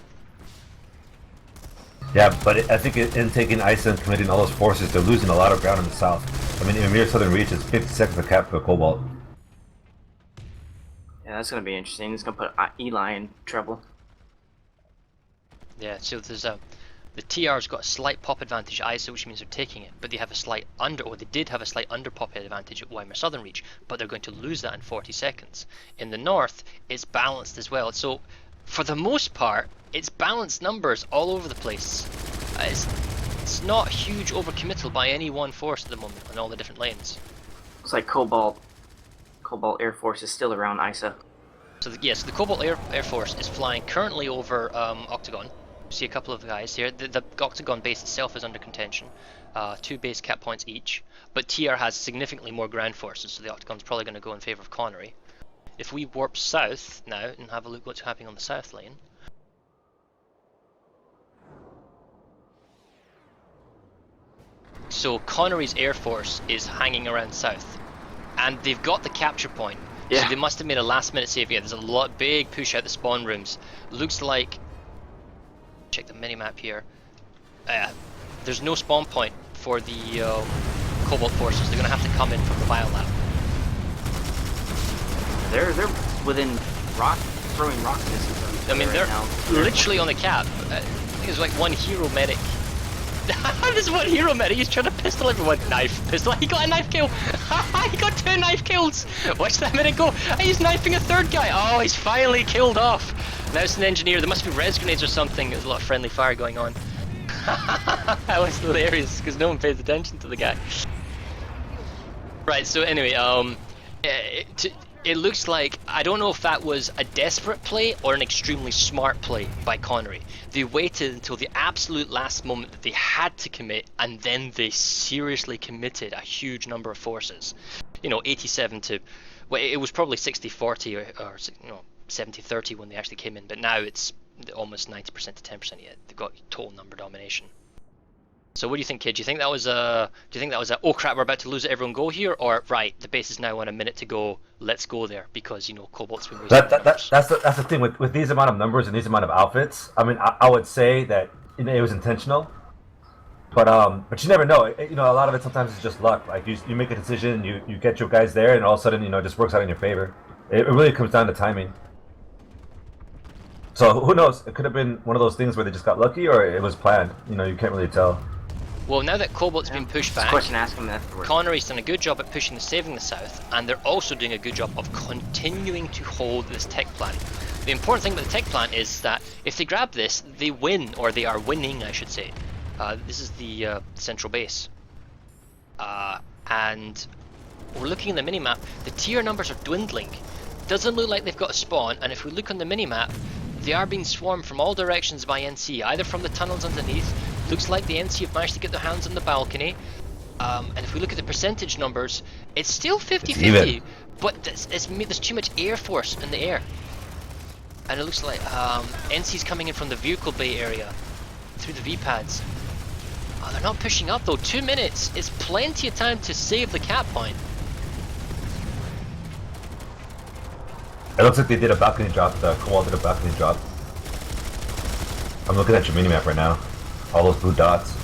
Yeah, but I think in taking ISA and committing all those forces, they're losing a lot of ground in the south. I mean, Esamir Southern Reach is 50 seconds of cap for Cobalt. Yeah, that's going to be interesting. It's going to put Eli in trouble. Yeah, so there's the TR's got a slight pop advantage at ISA, which means they're taking it, but they have a slight they did have a slight under pop advantage at Weimar Southern Reach, but they're going to lose that in 40 seconds. In the north, it's balanced as well. So for the most part, it's balanced numbers all over the place. It's not huge overcommittal by any one force at the moment on all the different lanes. Looks like Cobalt Air Force is still around ISA. So yes, the Cobalt Air Force is flying currently over Octagon. You see a couple of guys here. The Octagon base itself is under contention. 2 base cap points each. But TR has significantly more ground forces, so the Octagon's probably going to go in favor of Connery. If we warp south now and have a look what's happening on the south lane. So Connery's Air Force is hanging around south, and they've got the capture point. Yeah. So they must have made a last-minute save. Yeah, there's a big push out the spawn rooms. Looks like, check the minimap here. There's no spawn point for the Cobalt forces. They're going to have to come in from the biolab. They're within throwing rock distance of each other. I mean, they're literally on the cap. I think there's like one hero medic. There's one hero medic. He's trying to pistol everyone. Pistol. He got a knife kill. He got 2 knife kills. Watch that medic go. He's knifing a 3rd guy. Oh, he's finally killed off. Now it's an engineer. There must be res grenades or something. There's a lot of friendly fire going on. That was hilarious because no one pays attention to the guy. Right. So anyway, it looks like, I don't know if that was a desperate play or an extremely smart play by Connery. They waited until the absolute last moment that they had to commit, and then they seriously committed a huge number of forces. 87 to, well, it was probably 60-40 or 70-30 when they actually came in, but now it's almost 90% to 10% yet. They've got total number domination. So what do you think, kid? Do you think that was a oh crap, we're about to lose it, everyone go here, or right, the base is now on a minute to go, let's go there, because Cobalt's been losing that's the thing with these amount of numbers and these amount of outfits. I mean, I would say that it was intentional, but you never know. A lot of it sometimes is just luck. Like you make a decision, you get your guys there, and all of a sudden it just works out in your favor. It really comes down to timing. So who knows? It could have been one of those things where they just got lucky, or it was planned. You can't really tell. Well, now that Cobalt's been pushed back, ask him afterwards. Connery's done a good job at saving the south, and they're also doing a good job of continuing to hold this tech plant. The important thing about the tech plant is that if they grab this, they win, or they are winning, I should say. This is the central base. and we're looking at the minimap. The tier numbers are dwindling. Doesn't look like they've got a spawn, and if we look on the minimap, they are being swarmed from all directions by NC, either from the tunnels underneath. Looks like the NC have managed to get their hands on the balcony. And if we look at the percentage numbers, it's still 50-50, but there's too much air force in the air. And it looks like NC's coming in from the vehicle bay area, through the V-pads. Oh, they're not pushing up though. 2 minutes is plenty of time to save the cap point. It looks like they did a balcony drop. The Cobalt did a balcony drop. I'm looking at your minimap right now. All those blue dots.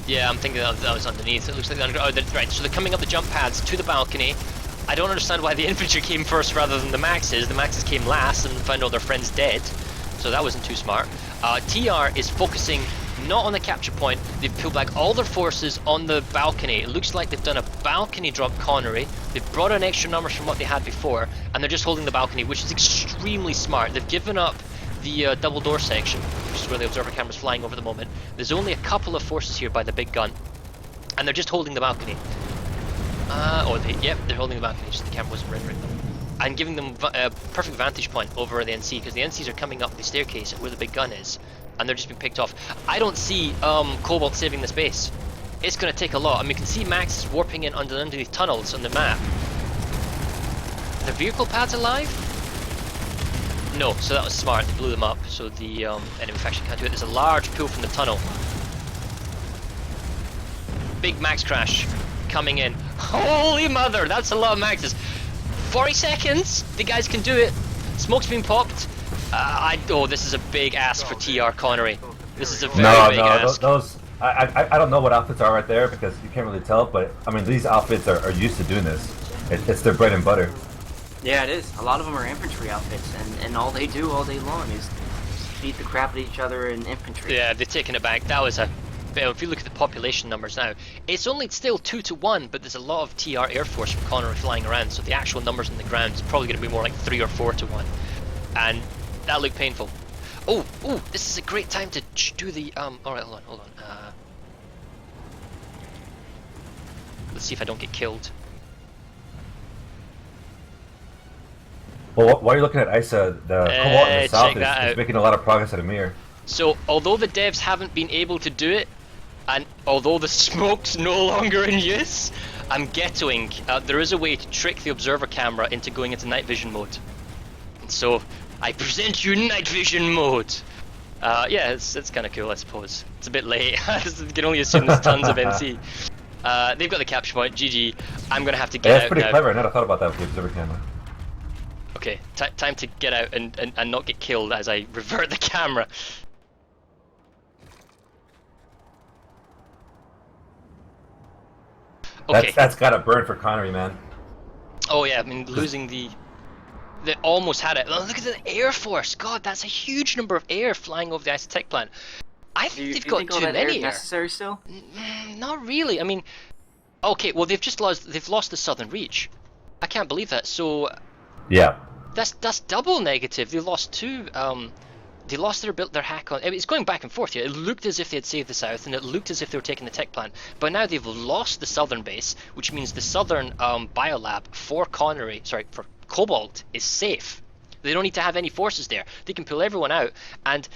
Yeah, I'm thinking that was underneath. It looks like they're right. So they're coming up the jump pads to the balcony. I don't understand why the infantry came first rather than the Maxes. The Maxes came last and found all their friends dead. So that wasn't too smart. TR is focusing not on the capture point. They've pulled back all their forces on the balcony. It looks like they've done a balcony drop Connery. They've brought in extra numbers from what they had before, and they're just holding the balcony, which is extremely smart. They've given up the double door section, which is where the observer camera's flying over the moment. There's only a couple of forces here by the big gun, and they're just holding the balcony. Yep, they're holding the balcony, just the camera wasn't rendering them. And giving them a perfect vantage point over the NC, because the NCs are coming up the staircase where the big gun is, and they're just being picked off. I don't see Cobalt saving this base. It's going to take a lot. I mean, you can see Max is warping in underneath tunnels on the map. The vehicle pads alive? No, so that was smart. They blew them up, so the enemy faction can't do it. There's a large pull from the tunnel. Big Max crash coming in. Holy mother, that's a lot of Maxes. 40 seconds, the guys can do it. Smoke's been popped. This is a big ask for TR Connery. This is a very big ask. I don't know what outfits are right there because you can't really tell, but I mean these outfits are used to doing this. It's their bread and butter. Yeah, it is. A lot of them are infantry outfits, and all they do all day long is beat the crap out of each other in infantry. Yeah, they've taken it back. That was a... If you look at the population numbers now, it's only still 2-1, but there's a lot of TR Air Force from Connery flying around, so the actual numbers on the ground is probably going to be more like 3 or 4-1. And that looked painful. Oh, this is a great time to do the... Alright, hold on. Let's see if I don't get killed. Well, while you're looking at ISA, the Cobalt in the south is making a lot of progress at Esamir. So, although the devs haven't been able to do it, and although the smoke's no longer in use, I'm ghettoing. There is a way to trick the observer camera into going into night vision mode. And so, I present you night vision mode. Yeah, it's kind of cool, I suppose. It's a bit late. I can only assume there's tons of NC. They've got the capture point. GG. I'm going to have to get out now. That's pretty clever. I never thought about that with the observer camera. Okay, time to get out and not get killed as I revert the camera. Okay. That's gotta burn for Connery, man. Oh yeah, I mean losing the... They almost had it. Oh, look at the Air Force. God, that's a huge number of air flying over the isotech plant. I think they've got too many air. Necessary still? Not really. I mean, okay. Well, they've lost the southern reach. I can't believe that. So yeah, that's double negative. They lost two. They lost their hack on. I mean, it's going back and forth here. It looked as if they had saved the south, and it looked as if they were taking the tech plant. But now they've lost the southern base, which means the southern biolab for Cobalt is safe. They don't need to have any forces there. They can pull everyone out, and